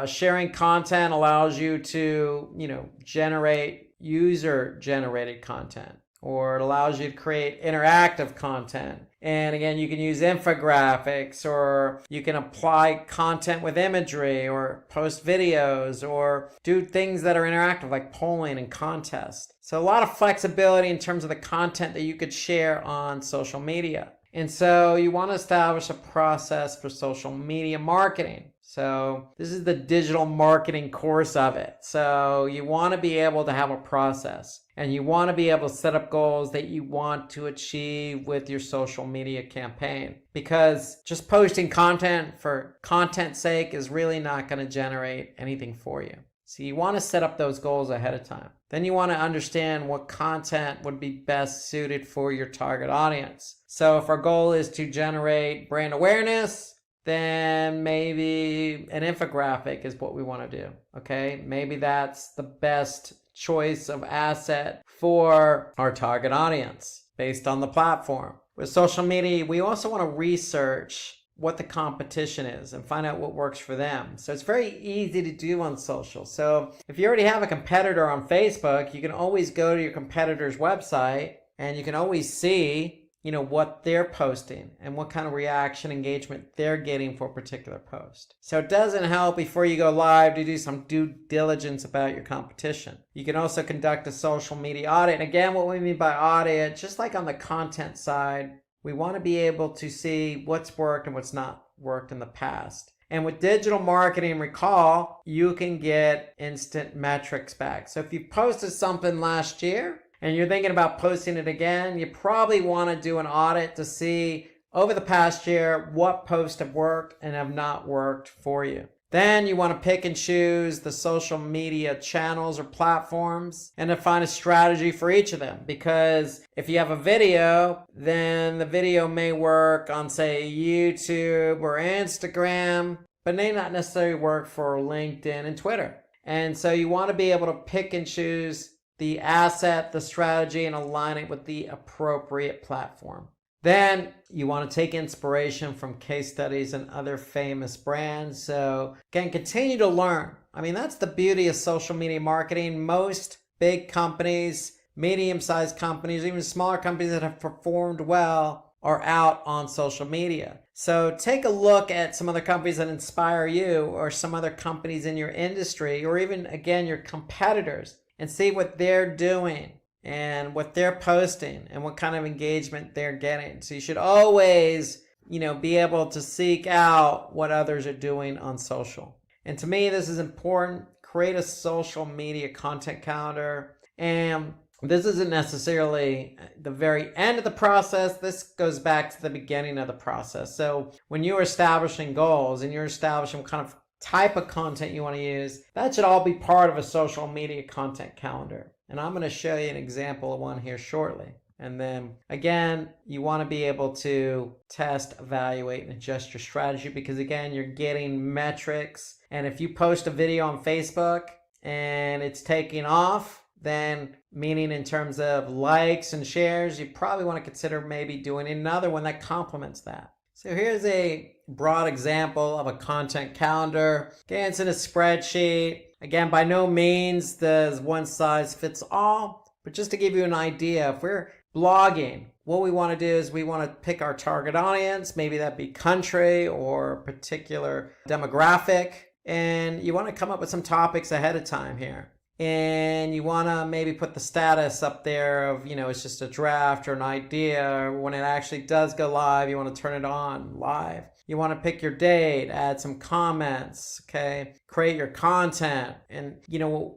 Speaker 1: sharing content allows you to, generate user-generated content, or it allows you to create interactive content. And again, you can use infographics, or you can apply content with imagery, or post videos, or do things that are interactive like polling and contests. So a lot of flexibility in terms of the content that you could share on social media. And so you want to establish a process for social media marketing. So this is the digital marketing course of it. So you want to be able to have a process, and you want to be able to set up goals that you want to achieve with your social media campaign, because just posting content for content's sake is really not going to generate anything for you. So you want to set up those goals ahead of time. Then you want to understand what content would be best suited for your target audience. So if our goal is to generate brand awareness, then maybe an infographic is what we want to do. Okay, maybe that's the best choice of asset for our target audience based on the platform. With social media, we also want to research what the competition is and find out what works for them. So it's very easy to do on social. So if you already have a competitor on Facebook, you can always go to your competitor's website and you can always see what they're posting and what kind of reaction engagement they're getting for a particular post. So it doesn't help before you go live to do some due diligence about your competition. You can also conduct a social media audit. And again, what we mean by audit, just like on the content side, we want to be able to see what's worked and what's not worked in the past. And with digital marketing, recall, you can get instant metrics back. So if you posted something last year and you're thinking about posting it again, you probably want to do an audit to see over the past year what posts have worked and have not worked for you. Then you want to pick and choose the social media channels or platforms and define a strategy for each of them. Because if you have a video, then the video may work on, say, YouTube or Instagram, but may not necessarily work for LinkedIn and Twitter. And so you want to be able to pick and choose the asset, the strategy, and align it with the appropriate platform. Then you want to take inspiration from case studies and other famous brands. So again, continue to learn. I mean, that's the beauty of social media marketing. Most big companies, medium-sized companies, even smaller companies that have performed well are out on social media. So take a look at some other companies that inspire you, or some other companies in your industry, or even, again, your competitors, and see what they're doing and what they're posting and what kind of engagement they're getting. So you should always, be able to seek out what others are doing on social. And to me, this is important. Create a social media content calendar and This isn't necessarily the very end of the process. This goes back to the beginning of the process. So when you're establishing goals and you're establishing what kind of type of content you want to use, that should all be part of a social media content calendar. And I'm going to show you an example of one here shortly. And then again, you want to be able to test, evaluate, and adjust your strategy because again, you're getting metrics. And if you post a video on Facebook and it's taking off, then meaning in terms of likes and shares, you probably want to consider maybe doing another one that complements that. So here's a broad example of a content calendar. Again, it's in a spreadsheet. Again, by no means does one size fits all, but just to give you an idea, if we're blogging, what we want to do is we want to pick our target audience, maybe that be country or particular demographic, and you want to come up with some topics ahead of time here. And you want to maybe put the status up there of, it's just a draft or an idea. Or when it actually does go live, you want to turn it on live. You want to pick your date, add some comments, okay? Create your content. And,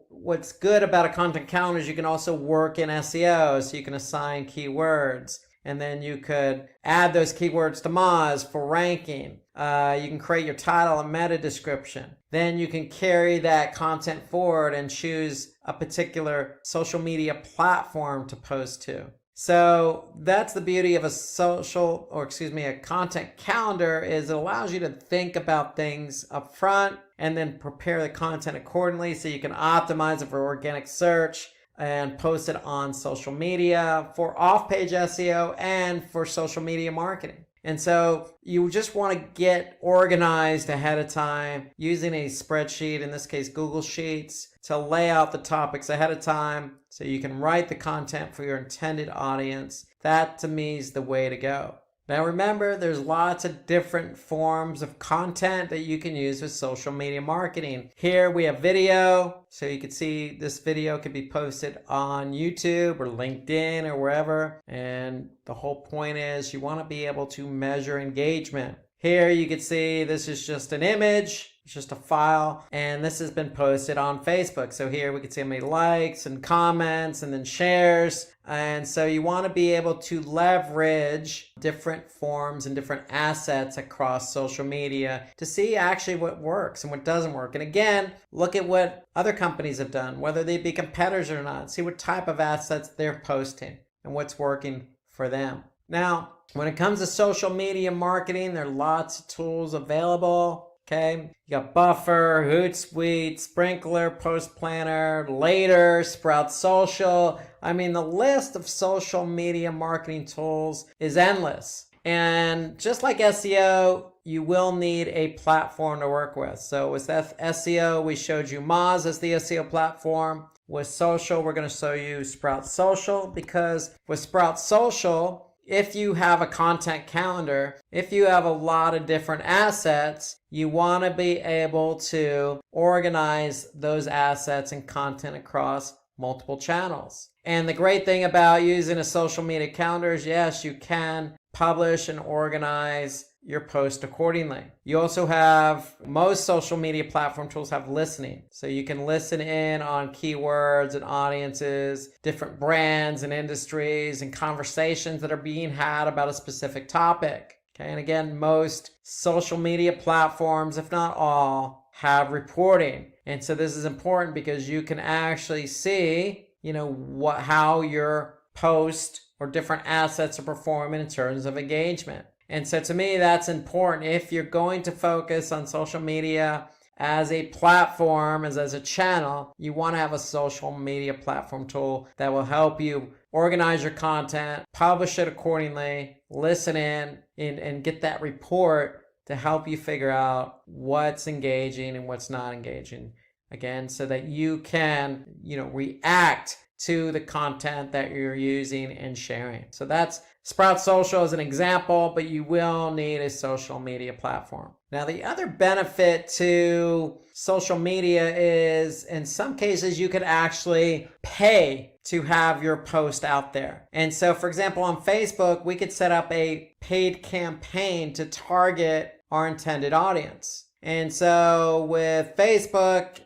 Speaker 1: what's good about a content calendar is you can also work in SEO, so you can assign keywords. And then you could add those keywords to Moz for ranking. You can create your title and meta description. Then you can carry that content forward and choose a particular social media platform to post to. So that's the beauty of a content calendar is it allows you to think about things up front and then prepare the content accordingly so you can optimize it for organic search and post it on social media for off-page SEO and for social media marketing. And so you just want to get organized ahead of time using a spreadsheet, in this case Google Sheets, to lay out the topics ahead of time so you can write the content for your intended audience. That to me is the way to go. Now remember, there's lots of different forms of content that you can use with social media marketing. Here we have video, so you can see this video could be posted on YouTube or LinkedIn or wherever. And the whole point is you want to be able to measure engagement. Here you can see this is just an image. It's just a file, and this has been posted on Facebook. So here we can see how many likes and comments and then shares. And so you want to be able to leverage different forms and different assets across social media to see actually what works and what doesn't work. And again, look at what other companies have done, whether they be competitors or not. See what type of assets they're posting and what's working for them. Now, when it comes to social media marketing, there are lots of tools available. Okay, you got Buffer, Hootsuite, Sprinkler, Post Planner, Later, Sprout Social. I mean, the list of social media marketing tools is endless. And just like SEO, you will need a platform to work with. So with SEO, we showed you Moz as the SEO platform. With social, we're going to show you Sprout Social, because with Sprout Social, if you have a content calendar, if you have a lot of different assets, you want to be able to organize those assets and content across multiple channels. And the great thing about using a social media calendar is, yes, you can publish and organize your post accordingly. You also have, most social media platform tools have listening. So you can listen in on keywords and audiences, different brands and industries and conversations that are being had about a specific topic. Okay, and again, most social media platforms, if not all, have reporting. And so this is important because you can actually see, how your post or different assets are performing in terms of engagement. And so to me, that's important. If you're going to focus on social media as a platform, as a channel, you want to have a social media platform tool that will help you organize your content, publish it accordingly, listen in, and get that report to help you figure out what's engaging and what's not engaging. Again, so that you can, react to the content that you're using and sharing. So that's Sprout Social as an example, but you will need a social media platform. Now, the other benefit to social media is, in some cases, you could actually pay to have your post out there. And so, for example, on Facebook, we could set up a paid campaign to target our intended audience. And so with Facebook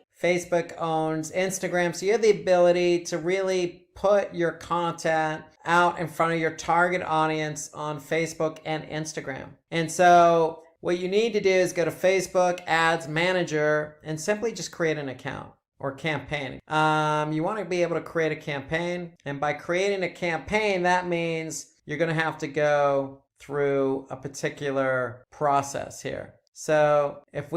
Speaker 1: owns Instagram, so you have the ability to really put your content out in front of your target audience on Facebook and Instagram. And so what you need to do is go to Facebook Ads Manager and simply just create an account or campaign. You want to be able to create a campaign. And by creating a campaign, that means you're going to have to go through a particular process here. So if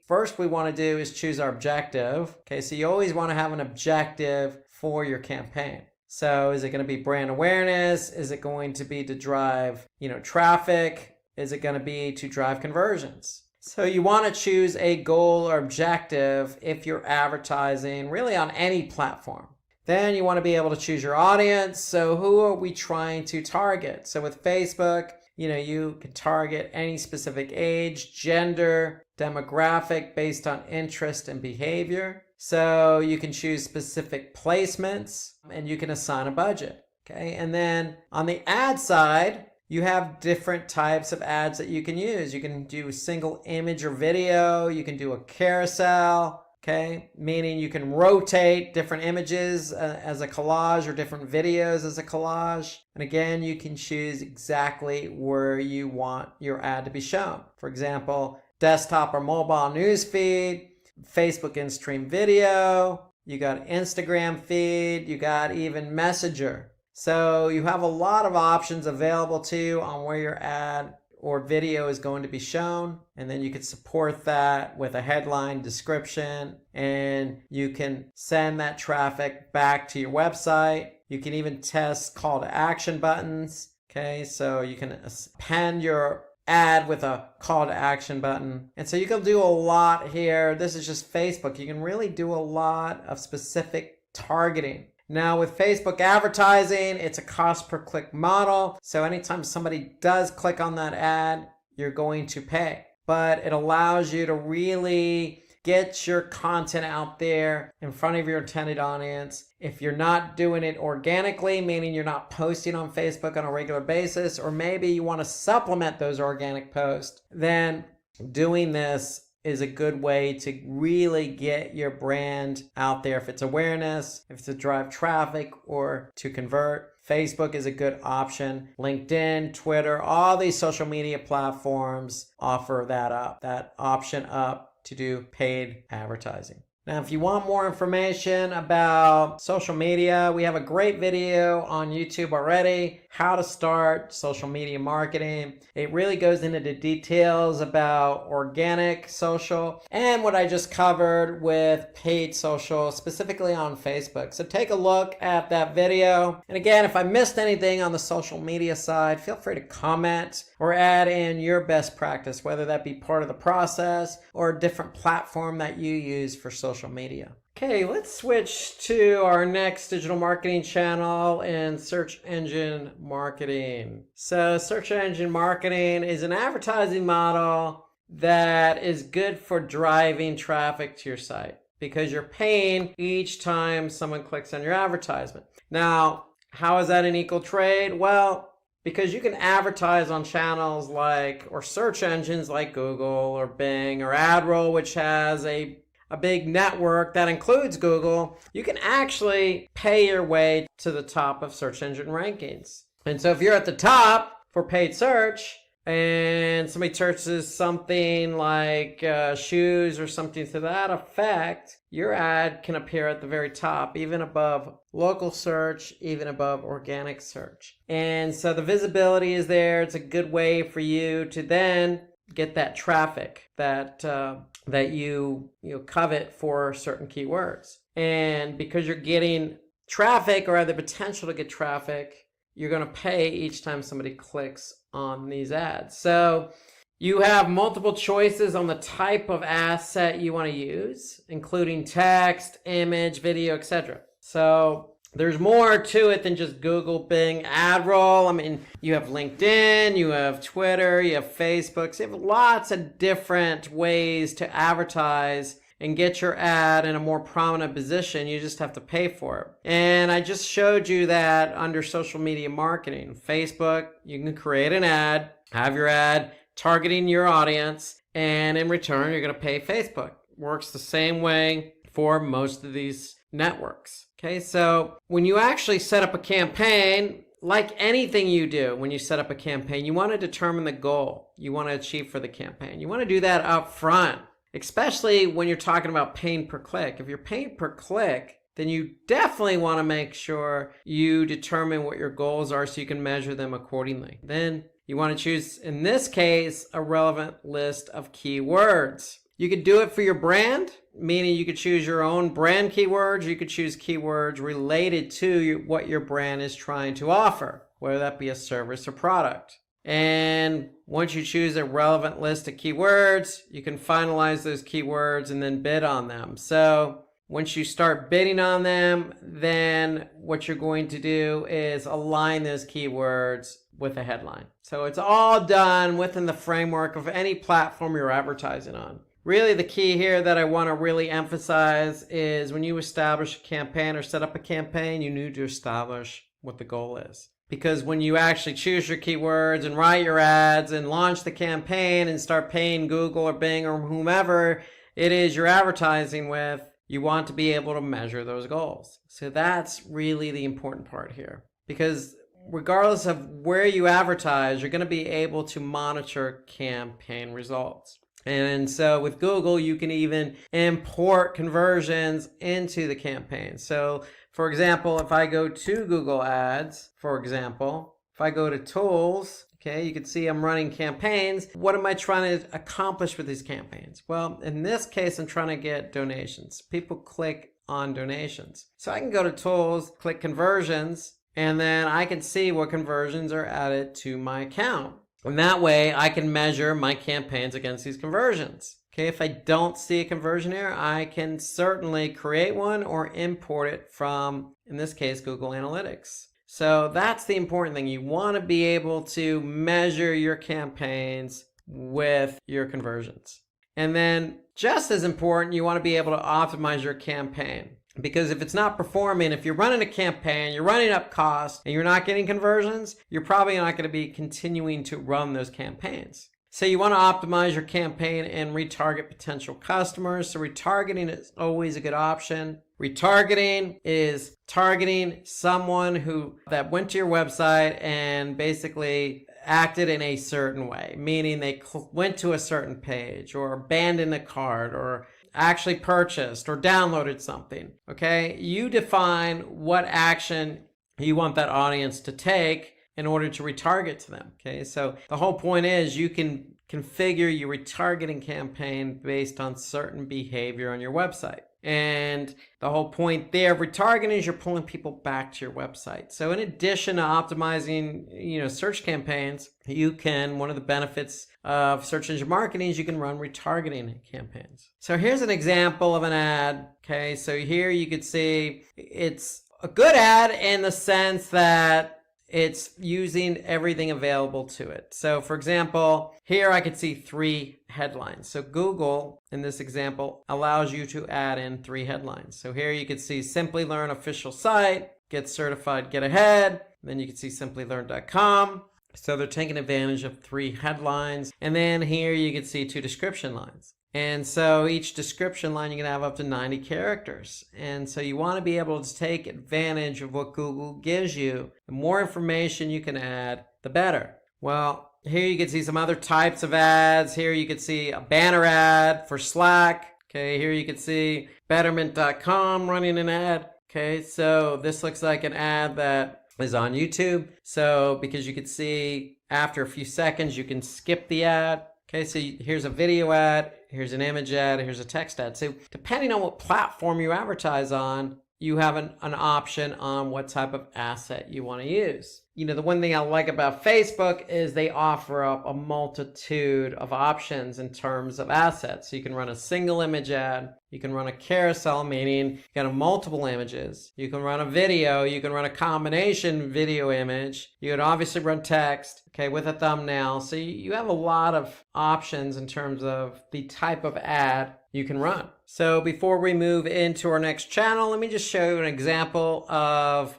Speaker 1: first we want to do is choose our objective. Okay, so you always want to have an objective for your campaign. So is it going to be brand awareness? Is it going to be to drive, traffic? Is it going to be to drive conversions? So you want to choose a goal or objective if you're advertising really on any platform. Then you want to be able to choose your audience. So who are we trying to target? So with Facebook, you can target any specific age, gender, demographic based on interest and behavior. So you can choose specific placements and you can assign a budget. Okay. And then on the ad side, you have different types of ads that you can use. You can do a single image or video. You can do a carousel. Okay, meaning you can rotate different images as a collage or different videos as a collage. And again, you can choose exactly where you want your ad to be shown. For example, desktop or mobile news feed, Facebook in-stream video, you got Instagram feed, you got even Messenger. So you have a lot of options available to you on where your ad or video is going to be shown, and then you can support that with a headline description, and you can send that traffic back to your website. You can even test call to action buttons. Okay, so you can append your ad with a call to action button. And so you can do a lot here. This is just Facebook. You can really do a lot of specific targeting. Now with Facebook advertising, it's a cost per click model. So anytime somebody does click on that ad, you're going to pay. But it allows you to really get your content out there in front of your intended audience. If you're not doing it organically, meaning you're not posting on Facebook on a regular basis, or maybe you want to supplement those organic posts, then doing this is a good way to really get your brand out there. If it's awareness, if it's to drive traffic or to convert, Facebook is a good option. LinkedIn, Twitter, all these social media platforms offer that option up to do paid advertising. Now, if you want more information about social media, we have a great video on YouTube already, how to start social media marketing. It really goes into the details about organic social and what I just covered with paid social, specifically on Facebook. So take a look at that video. And again, if I missed anything on the social media side, feel free to comment or add in your best practice, whether that be part of the process or a different platform that you use for social media. Okay, let's switch to our next digital marketing channel in search engine marketing. So search engine marketing is an advertising model that is good for driving traffic to your site because you're paying each time someone clicks on your advertisement. Now, how is that an equal trade? Well, because you can advertise on channels or search engines like Google or Bing or AdRoll, which has a big network that includes Google, you can actually pay your way to the top of search engine rankings. And so if you're at the top for paid search and somebody searches something like shoes or something to that effect, your ad can appear at the very top, even above local search, even above organic search. And so the visibility is there. It's a good way for you to then get that traffic that you covet for certain keywords. And because you're getting traffic or have the potential to get traffic, you're going to pay each time somebody clicks on these ads. So you have multiple choices on the type of asset you want to use, including text, image, video, etc. So there's more to it than just Google, Bing, AdRoll. I mean, you have LinkedIn, you have Twitter, you have Facebook. So you have lots of different ways to advertise and get your ad in a more prominent position. You just have to pay for it. And I just showed you that under social media marketing. Facebook, you can create an ad, have your ad targeting your audience, and in return, you're going to pay Facebook. Works the same way for most of these networks. Okay, so when you actually set up a campaign, like anything you do when you set up a campaign, you want to determine the goal you want to achieve for the campaign. You want to do that up front, especially when you're talking about paying per click. If you're paying per click, then you definitely want to make sure you determine what your goals are so you can measure them accordingly. Then you want to choose, in this case, a relevant list of keywords. You could do it for your brand, meaning you could choose your own brand keywords. You could choose keywords related to what your brand is trying to offer, whether that be a service or product. And once you choose a relevant list of keywords, you can finalize those keywords and then bid on them. So once you start bidding on them, then what you're going to do is align those keywords with a headline. So it's all done within the framework of any platform you're advertising on. Really, the key here that I want to really emphasize is when you establish a campaign or set up a campaign, you need to establish what the goal is. Because when you actually choose your keywords and write your ads and launch the campaign and start paying Google or Bing or whomever it is you're advertising with, you want to be able to measure those goals. So that's really the important part here. Because regardless of where you advertise, you're going to be able to monitor campaign results. And so with Google, you can even import conversions into the campaign. So for example, if I go to Google Ads, for example, if I go to Tools, okay, you can see I'm running campaigns. What am I trying to accomplish with these campaigns? Well, in this case, I'm trying to get donations. People click on donations. So I can go to Tools, click Conversions, and then I can see what conversions are added to my account. And that way I can measure my campaigns against these conversions. Okay, if I don't see a conversion here, I can certainly create one or import it from, in this case, Google Analytics. So that's the important thing. You want to be able to measure your campaigns with your conversions. And then just as important, you want to be able to optimize your campaign. Because if it's not performing, if you're running a campaign, you're running up costs, and you're not getting conversions, you're probably not going to be continuing to run those campaigns. So you want to optimize your campaign and retarget potential customers. So retargeting is always a good option. Retargeting is targeting someone that went to your website and basically acted in a certain way, meaning they went to a certain page or abandoned a cart or actually purchased or downloaded something. Okay, you define what action you want that audience to take in order to retarget to them. Okay, so the whole point is you can configure your retargeting campaign based on certain behavior on your website. And the whole point there of retargeting is you're pulling people back to your website. So in addition to optimizing, search campaigns, one of the benefits of search engine marketing is you can run retargeting campaigns. So here's an example of an ad. Okay, so here you could see it's a good ad in the sense that it's using everything available to it. So for example, here I could see 3 headlines. So Google, in this example, allows you to add in 3 headlines. So here you could see Simply Learn official site, get certified, get ahead. Then you can see simplylearn.com. So they're taking advantage of 3 headlines. And then here you can see 2 description lines. And so each description line, you can have up to 90 characters. And so you want to be able to take advantage of what Google gives you. The more information you can add, the better. Well, here you can see some other types of ads. Here you can see a banner ad for Slack. Okay, here you can see betterment.com running an ad. Okay, so this looks like an ad that is on YouTube. So because you can see after a few seconds, you can skip the ad. Okay, so here's a video ad, here's an image ad, here's a text ad. So depending on what platform you advertise on, you have an option on what type of asset you want to use. The one thing I like about Facebook is they offer up a multitude of options in terms of assets. So you can run a single image ad, you can run a carousel, meaning you can have multiple images, you can run a video, you can run a combination video image, you can obviously run text, okay, with a thumbnail. So you have a lot of options in terms of the type of ad you can run. So before we move into our next channel, let me just show you an example of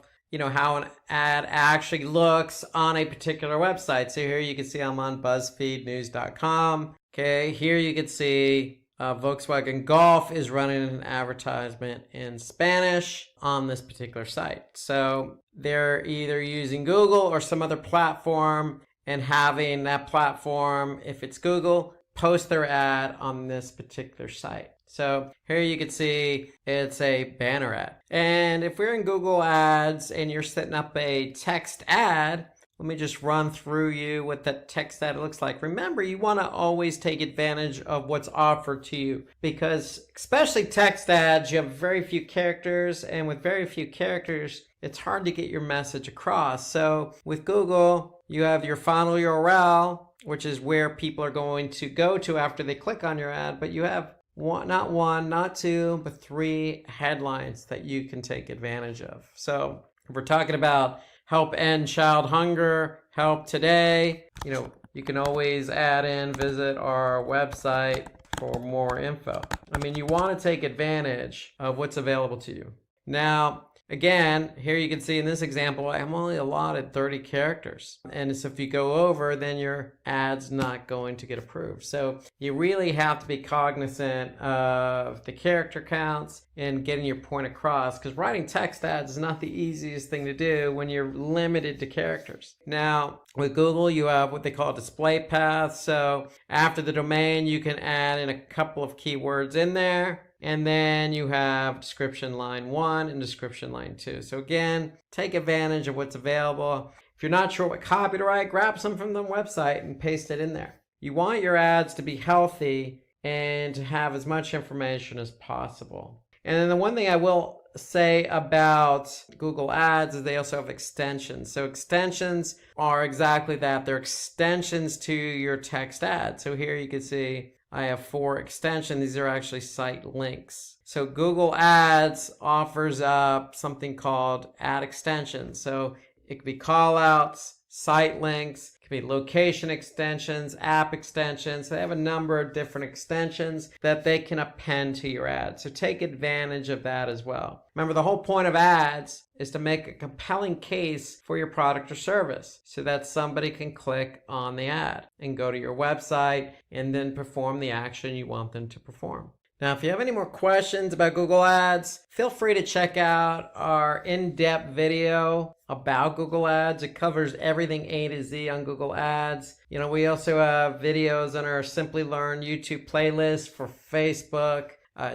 Speaker 1: how an ad actually looks on a particular website. So here you can see I'm on BuzzFeedNews.com. Okay, here you can see Volkswagen Golf is running an advertisement in Spanish on this particular site. So they're either using Google or some other platform and having that platform, if it's Google, post their ad on this particular site. So here you can see it's a banner ad. And if we're in Google Ads and you're setting up a text ad, let me just run through you what that text ad looks like. Remember, you want to always take advantage of what's offered to you, because especially text ads, you have very few characters, and with very few characters, it's hard to get your message across. So with Google, you have your final URL, which is where people are going to go to after they click on your ad, but you have not one, not two, but 3 headlines that you can take advantage of. So if we're talking about help end child hunger, help today, you can always add in, visit our website for more info. I mean, you want to take advantage of what's available to you. Now, again, here you can see in this example, I'm only allotted 30 characters. And so if you go over, then your ad's not going to get approved. So you really have to be cognizant of the character counts and getting your point across, because writing text ads is not the easiest thing to do when you're limited to characters. Now, with Google, you have what they call display paths. So after the domain, you can add in a couple of keywords in there. And then you have description line 1 and description line 2. So again, take advantage of what's available. If you're not sure what copy to write, grab some from the website and paste it in there. You want your ads to be healthy and to have as much information as possible. And then the one thing I will say about Google Ads is they also have extensions. So extensions are exactly that. They're extensions to your text ad. So here you can see I have 4 extensions. These are actually site links. So Google Ads offers up something called ad extensions. So it could be call outs, site links, it could be location extensions, app extensions. They have a number of different extensions that they can append to your ad. So take advantage of that as well. Remember, the whole point of ads is to make a compelling case for your product or service so that somebody can click on the ad and go to your website and then perform the action you want them to perform. Now, if you have any more questions about Google Ads, feel free to check out our in-depth video about Google Ads. It covers everything A to Z on Google Ads. We also have videos on our Simply Learn YouTube playlist for Facebook,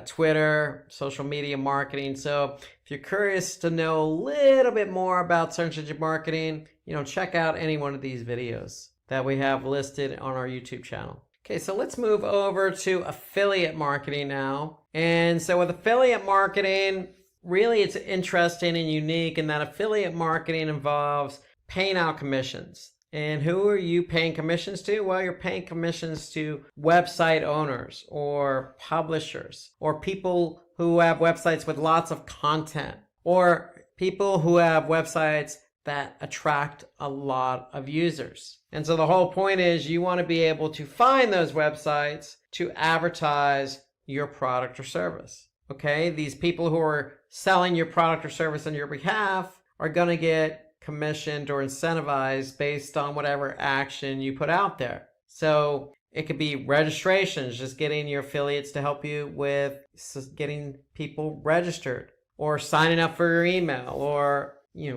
Speaker 1: Twitter, social media marketing. So if you're curious to know a little bit more about search engine marketing, check out any one of these videos that we have listed on our YouTube channel. Okay, so let's move over to affiliate marketing now. And so with affiliate marketing, really it's interesting and unique in that affiliate marketing involves paying out commissions. And who are you paying commissions to? Well, you're paying commissions to website owners or publishers or people who have websites with lots of content or people who have websites that attract a lot of users. And so the whole point is you want to be able to find those websites to advertise your product or service. Okay, these people who are selling your product or service on your behalf are going to get commissioned or incentivized based on whatever action you put out there. So it could be registrations, just getting your affiliates to help you with getting people registered, or signing up for your email, or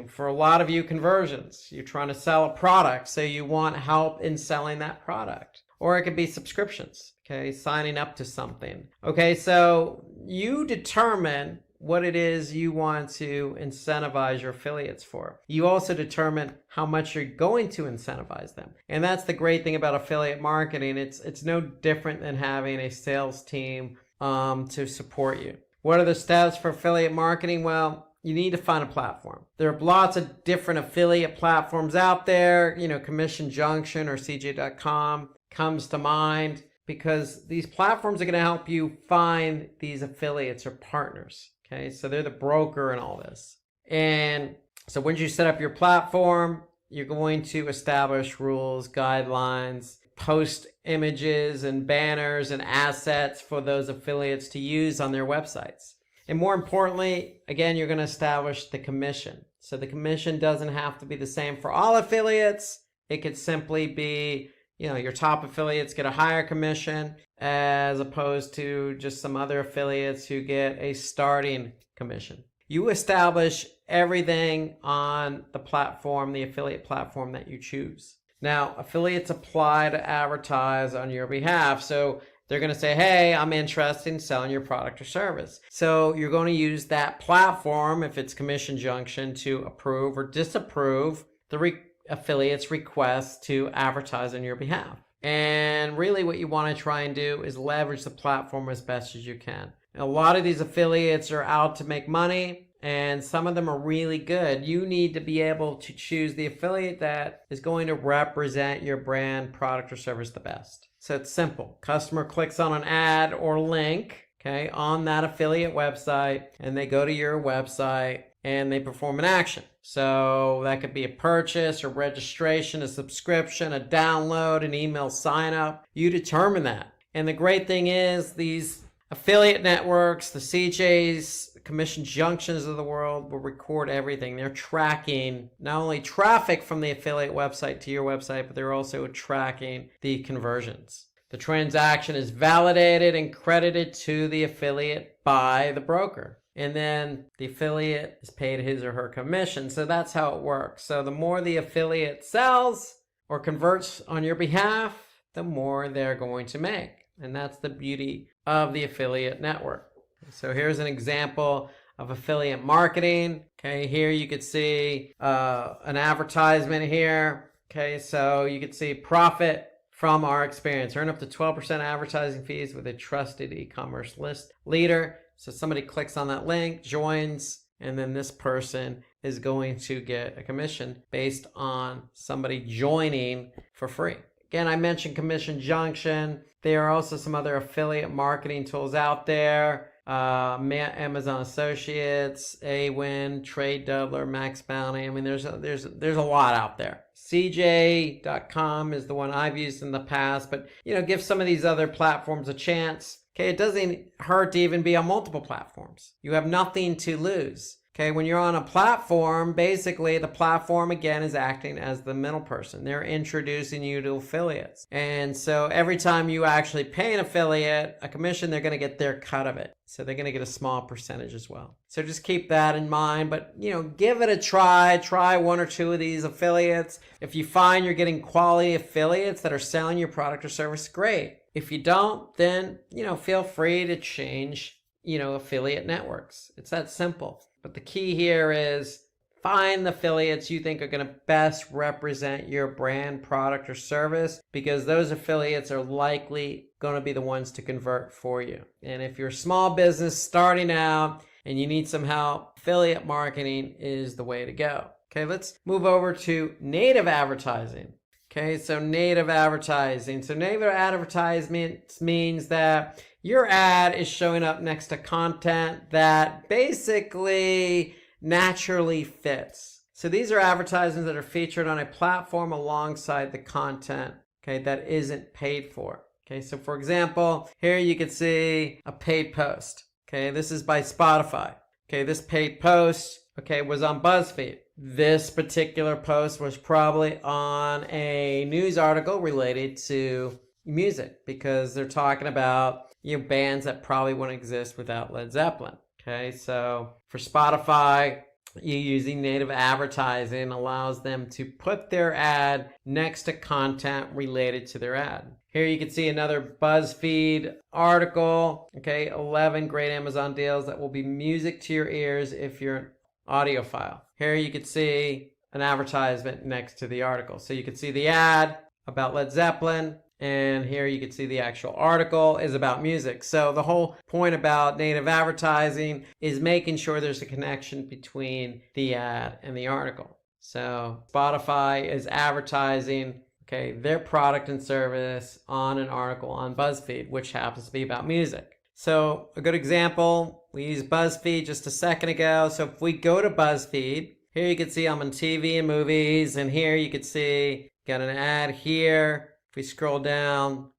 Speaker 1: for a lot of you, conversions. You're trying to sell a product, so you want help in selling that product. Or it could be subscriptions, okay, signing up to something. Okay, so you determine what it is you want to incentivize your affiliates for. You also determine how much you're going to incentivize them. And that's the great thing about affiliate marketing. It's no different than having a sales team to support you. What are the steps for affiliate marketing? Well, you need to find a platform. There are lots of different affiliate platforms out there. Commission Junction or CJ.com comes to mind, because these platforms are going to help you find these affiliates or partners. Okay, so they're the broker in all this. And so once you set up your platform, you're going to establish rules, guidelines, post images and banners and assets for those affiliates to use on their websites. And more importantly, again, you're going to establish the commission. So the commission doesn't have to be the same for all affiliates. It could simply be, your top affiliates get a higher commission. as opposed to just some other affiliates who get a starting commission. You establish everything on the platform, the affiliate platform that you choose. Now, affiliates apply to advertise on your behalf. So they're going to say, hey, I'm interested in selling your product or service. So you're going to use that platform, if it's Commission Junction, to approve or disapprove the affiliate's request to advertise on your behalf. And really what you want to try and do is leverage the platform as best as you can. A lot of these affiliates are out to make money, and some of them are really good. You need to be able to choose the affiliate that is going to represent your brand, product, or service the best. So it's simple. Customer clicks on an ad or link, okay, on that affiliate website, and they go to your website and they perform an action. So that could be a purchase, a registration, a subscription, a download, an email sign up. You determine that. And the great thing is these affiliate networks, the CJs, Commission Junctions of the world will record everything. They're tracking not only traffic from the affiliate website to your website, but they're also tracking the conversions. The transaction is validated and credited to the affiliate by the broker. And then the affiliate is paid his or her commission. So that's how it works. So the more the affiliate sells or converts on your behalf, the more they're going to make. And that's the beauty of the affiliate network. So here's an example of affiliate marketing. Okay, here you could see an advertisement here. Okay, so you could see profit from our experience. Earn up to 12% advertising fees with a trusted e-commerce list leader. So somebody clicks on that link, joins, and then this person is going to get a commission based on somebody joining for free. Again, I mentioned Commission Junction. There are also some other affiliate marketing tools out there. Amazon Associates, AWin, Trade Doubler, Max Bounty. I mean, there's a lot out there. CJ.com is the one I've used in the past, but give some of these other platforms a chance. Okay, it doesn't hurt to even be on multiple platforms. You have nothing to lose. Okay, when you're on a platform, basically the platform again is acting as the middle person. They're introducing you to affiliates. And so every time you actually pay an affiliate a commission, they're going to get their cut of it. So they're going to get a small percentage as well. So just keep that in mind, but give it a try. Try one or two of these affiliates. If you find you're getting quality affiliates that are selling your product or service, great. If you don't, then, feel free to change, affiliate networks. It's that simple. But the key here is find the affiliates you think are going to best represent your brand, product, or service, because those affiliates are likely going to be the ones to convert for you. And if you're a small business starting out and you need some help, affiliate marketing is the way to go. Okay, let's move over to native advertising. Okay, so native advertising. So native advertisement means that your ad is showing up next to content that basically naturally fits. So these are advertisements that are featured on a platform alongside the content, okay, that isn't paid for. Okay, so for example, here you can see a paid post. Okay, this is by Spotify. Okay, this paid post, okay, was on BuzzFeed. This particular post was probably on a news article related to music, because they're talking about bands that probably wouldn't exist without Led Zeppelin. Okay, so for Spotify, you using native advertising allows them to put their ad next to content related to their ad. Here you can see another BuzzFeed article. Okay, 11 great Amazon deals that will be music to your ears if you're an audiophile. Here you can see an advertisement next to the article. So you can see the ad about Led Zeppelin, and here you can see the actual article is about music. So the whole point about native advertising is making sure there's a connection between the ad and the article. So Spotify is advertising, okay, their product and service on an article on BuzzFeed, which happens to be about music. So a good example, we used BuzzFeed just a second ago. So if we go to BuzzFeed, here you can see I'm on TV and movies, and here you can see got an ad here. If we scroll down,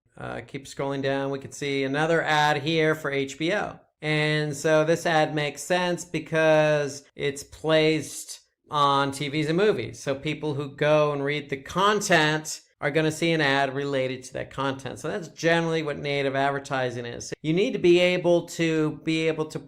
Speaker 1: keep scrolling down, we can see another ad here for HBO. And so this ad makes sense because it's placed on TVs and movies. So people who go and read the content are going to see an ad related to that content. So that's generally what native advertising is. You need to be able to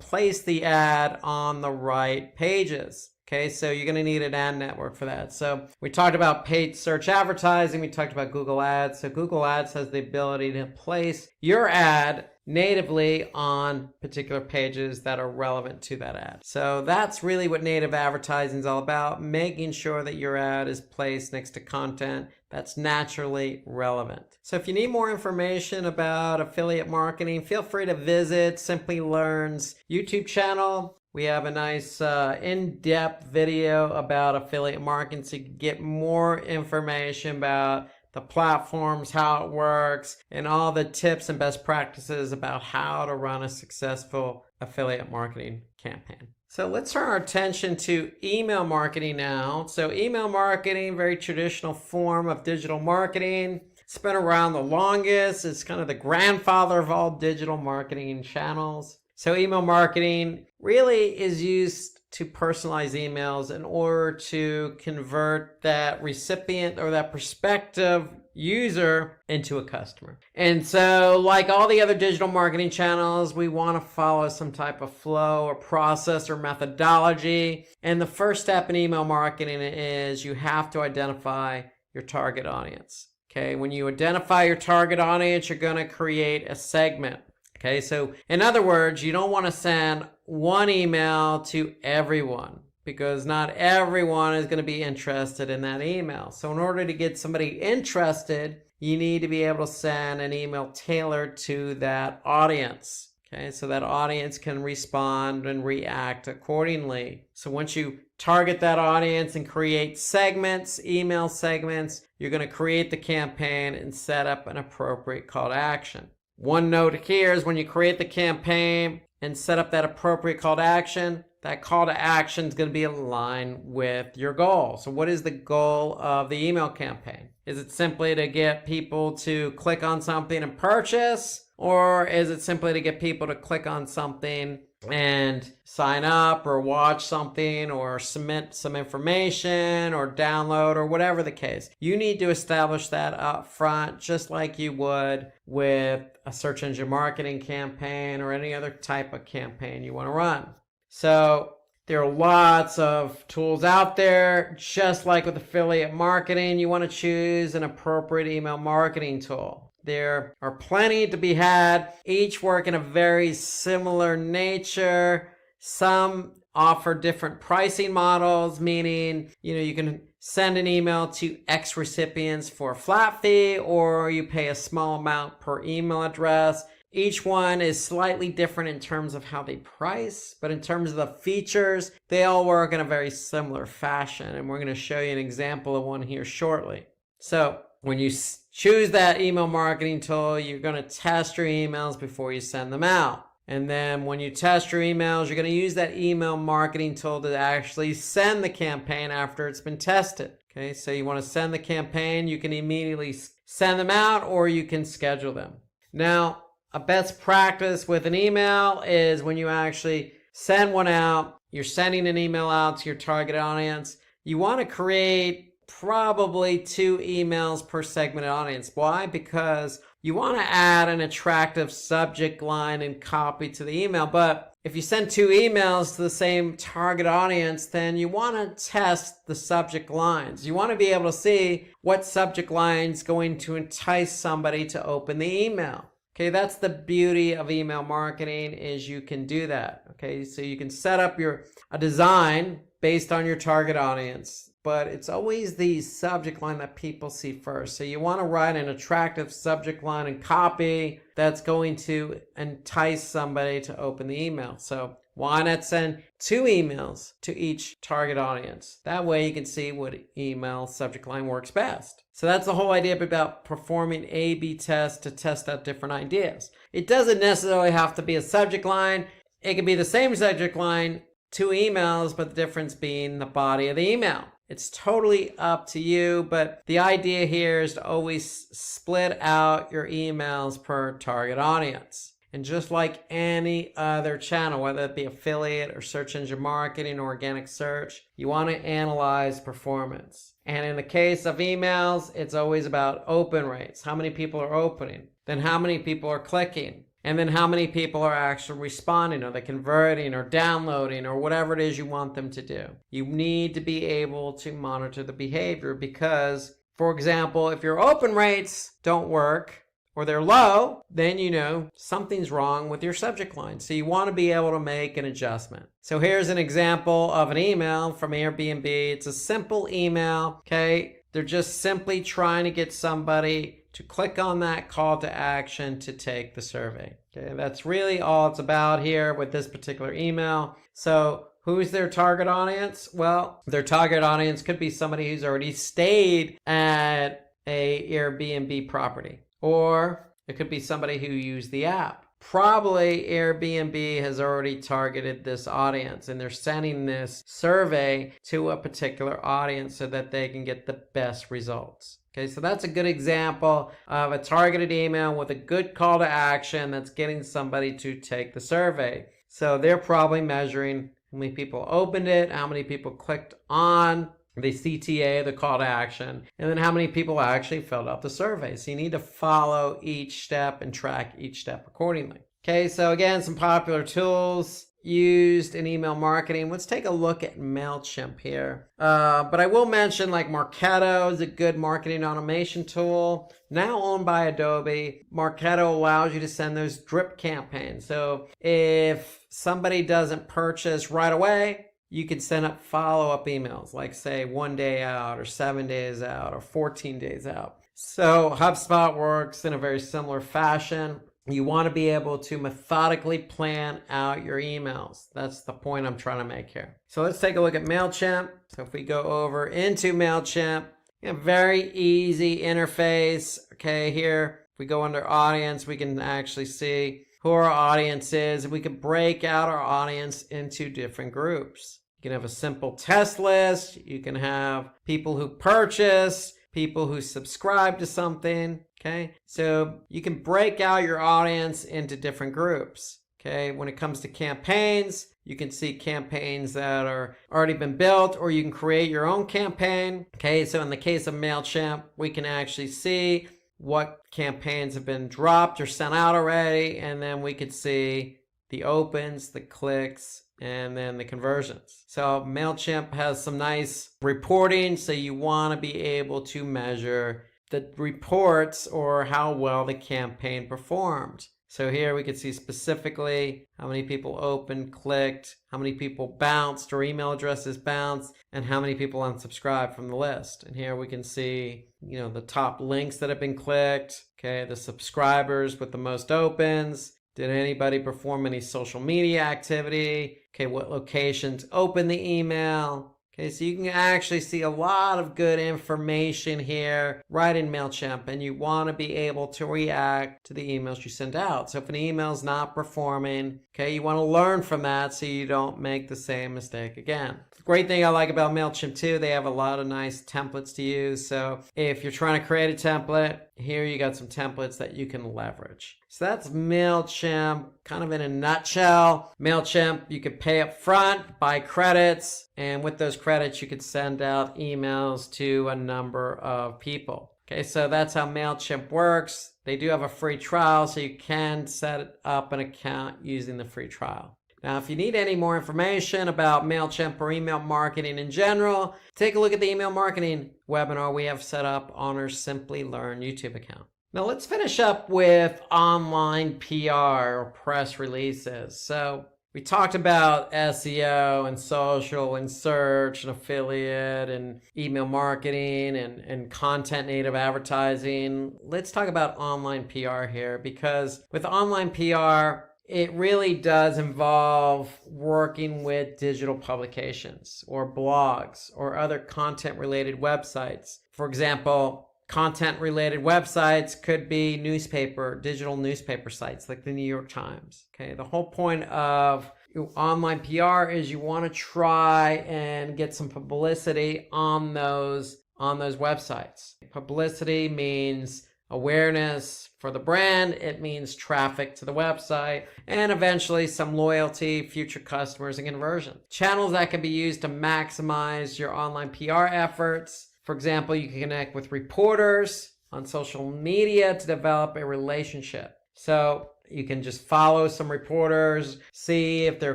Speaker 1: place the ad on the right pages. Okay, so you're going to need an ad network for that. So we talked about paid search advertising. We talked about Google Ads. So Google Ads has the ability to place your ad natively on particular pages that are relevant to that ad. So that's really what native advertising is all about, making sure that your ad is placed next to content that's naturally relevant. So if you need more information about affiliate marketing, feel free to visit Simply Learn's YouTube channel. We have a nice in-depth video about affiliate marketing so you can get more information about the platforms, how it works, and all the tips and best practices about how to run a successful affiliate marketing campaign. So let's turn our attention to email marketing now. So email marketing, very traditional form of digital marketing. It's been around the longest. It's kind of the grandfather of all digital marketing channels. So email marketing really is used to personalize emails in order to convert that recipient or that prospective user into a customer. And so like all the other digital marketing channels, we want to follow some type of flow or process or methodology. And the first step in email marketing is you have to identify your target audience. Okay, when you identify your target audience, you're going to create a segment. Okay, so in other words, you don't want to send one email to everyone because not everyone is going to be interested in that email. So in order to get somebody interested, you need to be able to send an email tailored to that audience. Okay, so that audience can respond and react accordingly. So once you target that audience and create segments, email segments, you're going to create the campaign and set up an appropriate call to action. One note here is when you create the campaign and set up that appropriate call to action, that call to action is going to be aligned with your goal. So what is the goal of the email campaign? Is it simply to get people to click on something and purchase? Or is it simply to get people to click on something and sign up or watch something or submit some information or download or whatever the case? You need to establish that up front just like you would with a search engine marketing campaign or any other type of campaign you want to run. So there are lots of tools out there. Just like with affiliate marketing, you want to choose an appropriate email marketing tool. There are plenty to be had, each work in a very similar nature. Some offer different pricing models, meaning, you can send an email to X recipients for a flat fee, or you pay a small amount per email address. Each one is slightly different in terms of how they price, but in terms of the features, they all work in a very similar fashion. And we're going to show you an example of one here shortly. So when you choose that email marketing tool, you're going to test your emails before you send them out. And then when you test your emails, you're going to use that email marketing tool to actually send the campaign after it's been tested. Okay, so you want to send the campaign, you can immediately send them out or you can schedule them. Now, a best practice with an email is when you actually send one out, you're sending an email out to your target audience, you want to create probably 2 emails per segmented audience. Why? Because you want to add an attractive subject line and copy to the email. But if you send 2 emails to the same target audience, then you want to test the subject lines. You want to be able to see what subject line is going to entice somebody to open the email. Okay, that's the beauty of email marketing, is you can do that. Okay, so you can set up a design based on your target audience, but it's always the subject line that people see first. So you want to write an attractive subject line and copy that's going to entice somebody to open the email. So why not send 2 emails to each target audience? That way you can see what email subject line works best. So that's the whole idea about performing A/B tests to test out different ideas. It doesn't necessarily have to be a subject line. It can be the same subject line, 2 emails, but the difference being the body of the email. It's totally up to you, but the idea here is to always split out your emails per target audience. And just like any other channel, whether it be affiliate or search engine marketing or organic search, you want to analyze performance. And in the case of emails, it's always about open rates. How many people are opening? Then how many people are clicking? And then how many people are actually responding? Are they converting or downloading or whatever it is you want them to do? You need to be able to monitor the behavior because, for example, if your open rates don't work or they're low, then you know something's wrong with your subject line. So you want to be able to make an adjustment. So here's an example of an email from Airbnb. It's a simple email, okay? They're just simply trying to get somebody to click on that call to action to take the survey. Okay, that's really all it's about here with this particular email. So who's their target audience? Well, their target audience could be somebody who's already stayed at a Airbnb property, or it could be somebody who used the app. Probably Airbnb has already targeted this audience and they're sending this survey to a particular audience so that they can get the best results. Okay, so that's a good example of a targeted email with a good call to action that's getting somebody to take the survey. So they're probably measuring how many people opened it, how many people clicked on the CTA, the call to action, and then how many people actually filled out the survey. So you need to follow each step and track each step accordingly. Okay, so again, some popular tools used in email marketing. Let's take a look at MailChimp here. But I will mention like Marketo is a good marketing automation tool. Now owned by Adobe, Marketo allows you to send those drip campaigns. So if somebody doesn't purchase right away, you can send up follow-up emails, like say 1 day out or 7 days out or 14 days out. So HubSpot works in a very similar fashion. You want to be able to methodically plan out your emails. That's the point I'm trying to make here. So let's take a look at MailChimp. So if we go over into MailChimp, very easy interface. Okay, here, if we go under audience, we can actually see who our audience is. We can break out our audience into different groups. You can have a simple test list. You can have people who purchase, people who subscribe to something. Okay, so you can break out your audience into different groups. Okay, when it comes to campaigns, you can see campaigns that are already been built, or you can create your own campaign. Okay, so in the case of MailChimp, we can actually see what campaigns have been dropped or sent out already, and then we could see the opens, the clicks, and then the conversions. So MailChimp has some nice reporting, so you want to be able to measure the reports or how well the campaign performed. So here we can see specifically how many people opened, clicked, how many people bounced or email addresses bounced, and how many people unsubscribed from the list. And here we can see, you know, the top links that have been clicked, okay, the subscribers with the most opens. Did anybody perform any social media activity? Okay, what locations opened the email? Okay, so you can actually see a lot of good information here right in MailChimp, and you want to be able to react to the emails you send out. So if an email is not performing, okay, you want to learn from that so you don't make the same mistake again. The great thing I like about MailChimp too, they have a lot of nice templates to use. So if you're trying to create a template, here you got some templates that you can leverage. So that's MailChimp kind of in a nutshell. MailChimp, you could pay up front, buy credits, and with those credits, you could send out emails to a number of people. Okay, so that's how MailChimp works. They do have a free trial, so you can set up an account using the free trial. Now, if you need any more information about MailChimp or email marketing in general, take a look at the email marketing webinar we have set up on our Simply Learn YouTube account. Now, let's finish up with online PR or press releases. So we talked about SEO and social and search and affiliate and email marketing and content native advertising. Let's talk about online PR here, because with online PR, it really does involve working with digital publications or blogs or other content related websites. For example, content related websites could be digital newspaper sites like the New York Times. Okay, the whole point of online PR is you want to try and get some publicity on those websites. Publicity means awareness for the brand. It means traffic to the website and eventually some loyalty, future customers, and conversion. Channels that can be used to maximize your online PR efforts. For example, you can connect with reporters on social media to develop a relationship. So you can just follow some reporters, see if they're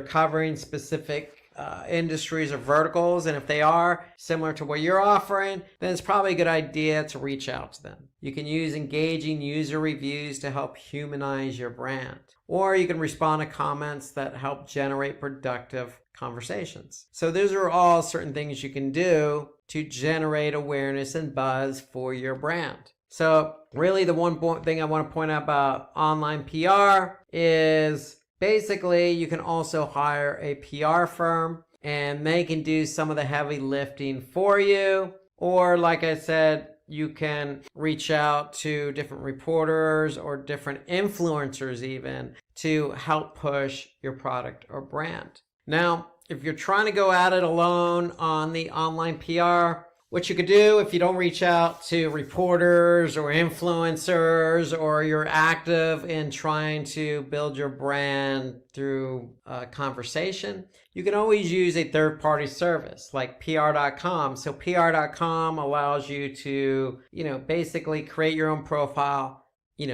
Speaker 1: covering specific industries or verticals, and if they are similar to what you're offering, then it's probably a good idea to reach out to them. You can use engaging user reviews to help humanize your brand, or you can respond to comments that help generate productive conversations. So those are all certain things you can do to generate awareness and buzz for your brand. So really the one thing I want to point out about online PR is basically you can also hire a PR firm and they can do some of the heavy lifting for you. Or like I said, you can reach out to different reporters or different influencers even to help push your product or brand. Now, if you're trying to go at it alone on the online PR, what you could do if you don't reach out to reporters or influencers, or you're active in trying to build your brand through conversation, you can always use a third-party service like PR.com. So PR.com allows you to, basically create your own profile,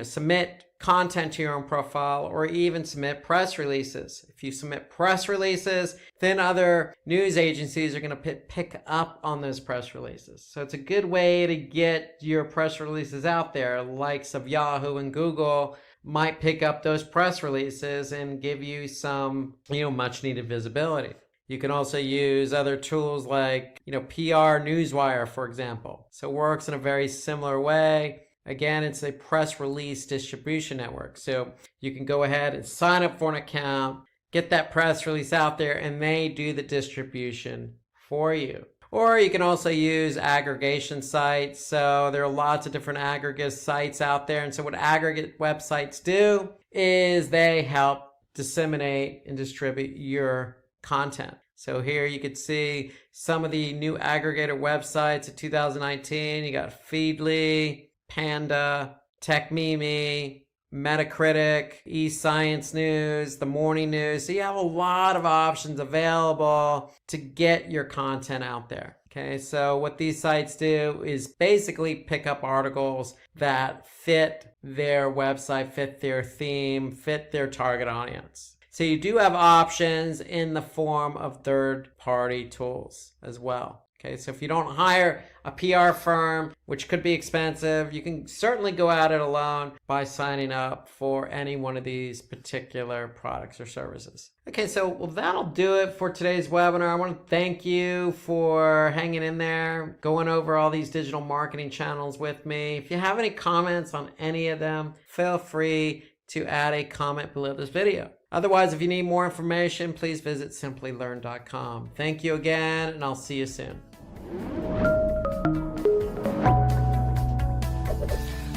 Speaker 1: submit content to your own profile, or even submit press releases. If you submit press releases, then other news agencies are going to pick up on those press releases. So it's a good way to get your press releases out there. Likes of Yahoo and Google might pick up those press releases and give you some, much needed visibility. You can also use other tools like, PR Newswire, for example. So it works in a very similar way. Again, it's a press release distribution network. So you can go ahead and sign up for an account, get that press release out there, and they do the distribution for you. Or you can also use aggregation sites. So there are lots of different aggregate sites out there. And so what aggregate websites do is they help disseminate and distribute your content. So here you can see some of the new aggregator websites of 2019. You got Feedly, Panda, TechMeme, Metacritic, eScience News, The Morning News. So you have a lot of options available to get your content out there. Okay, so what these sites do is basically pick up articles that fit their website, fit their theme, fit their target audience. So you do have options in the form of third-party tools as well. Okay, so if you don't hire a PR firm, which could be expensive, you can certainly go at it alone by signing up for any one of these particular products or services. Okay, so that'll do it for today's webinar. I want to thank you for hanging in there, going over all these digital marketing channels with me. If you have any comments on any of them, feel free to add a comment below this video. Otherwise, if you need more information, please visit simplylearn.com. Thank you again, and I'll see you soon.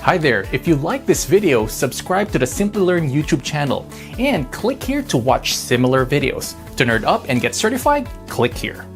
Speaker 2: Hi there, if you like this video, subscribe to the Simply Learn YouTube channel and click here to watch similar videos. To nerd up and get certified, click here.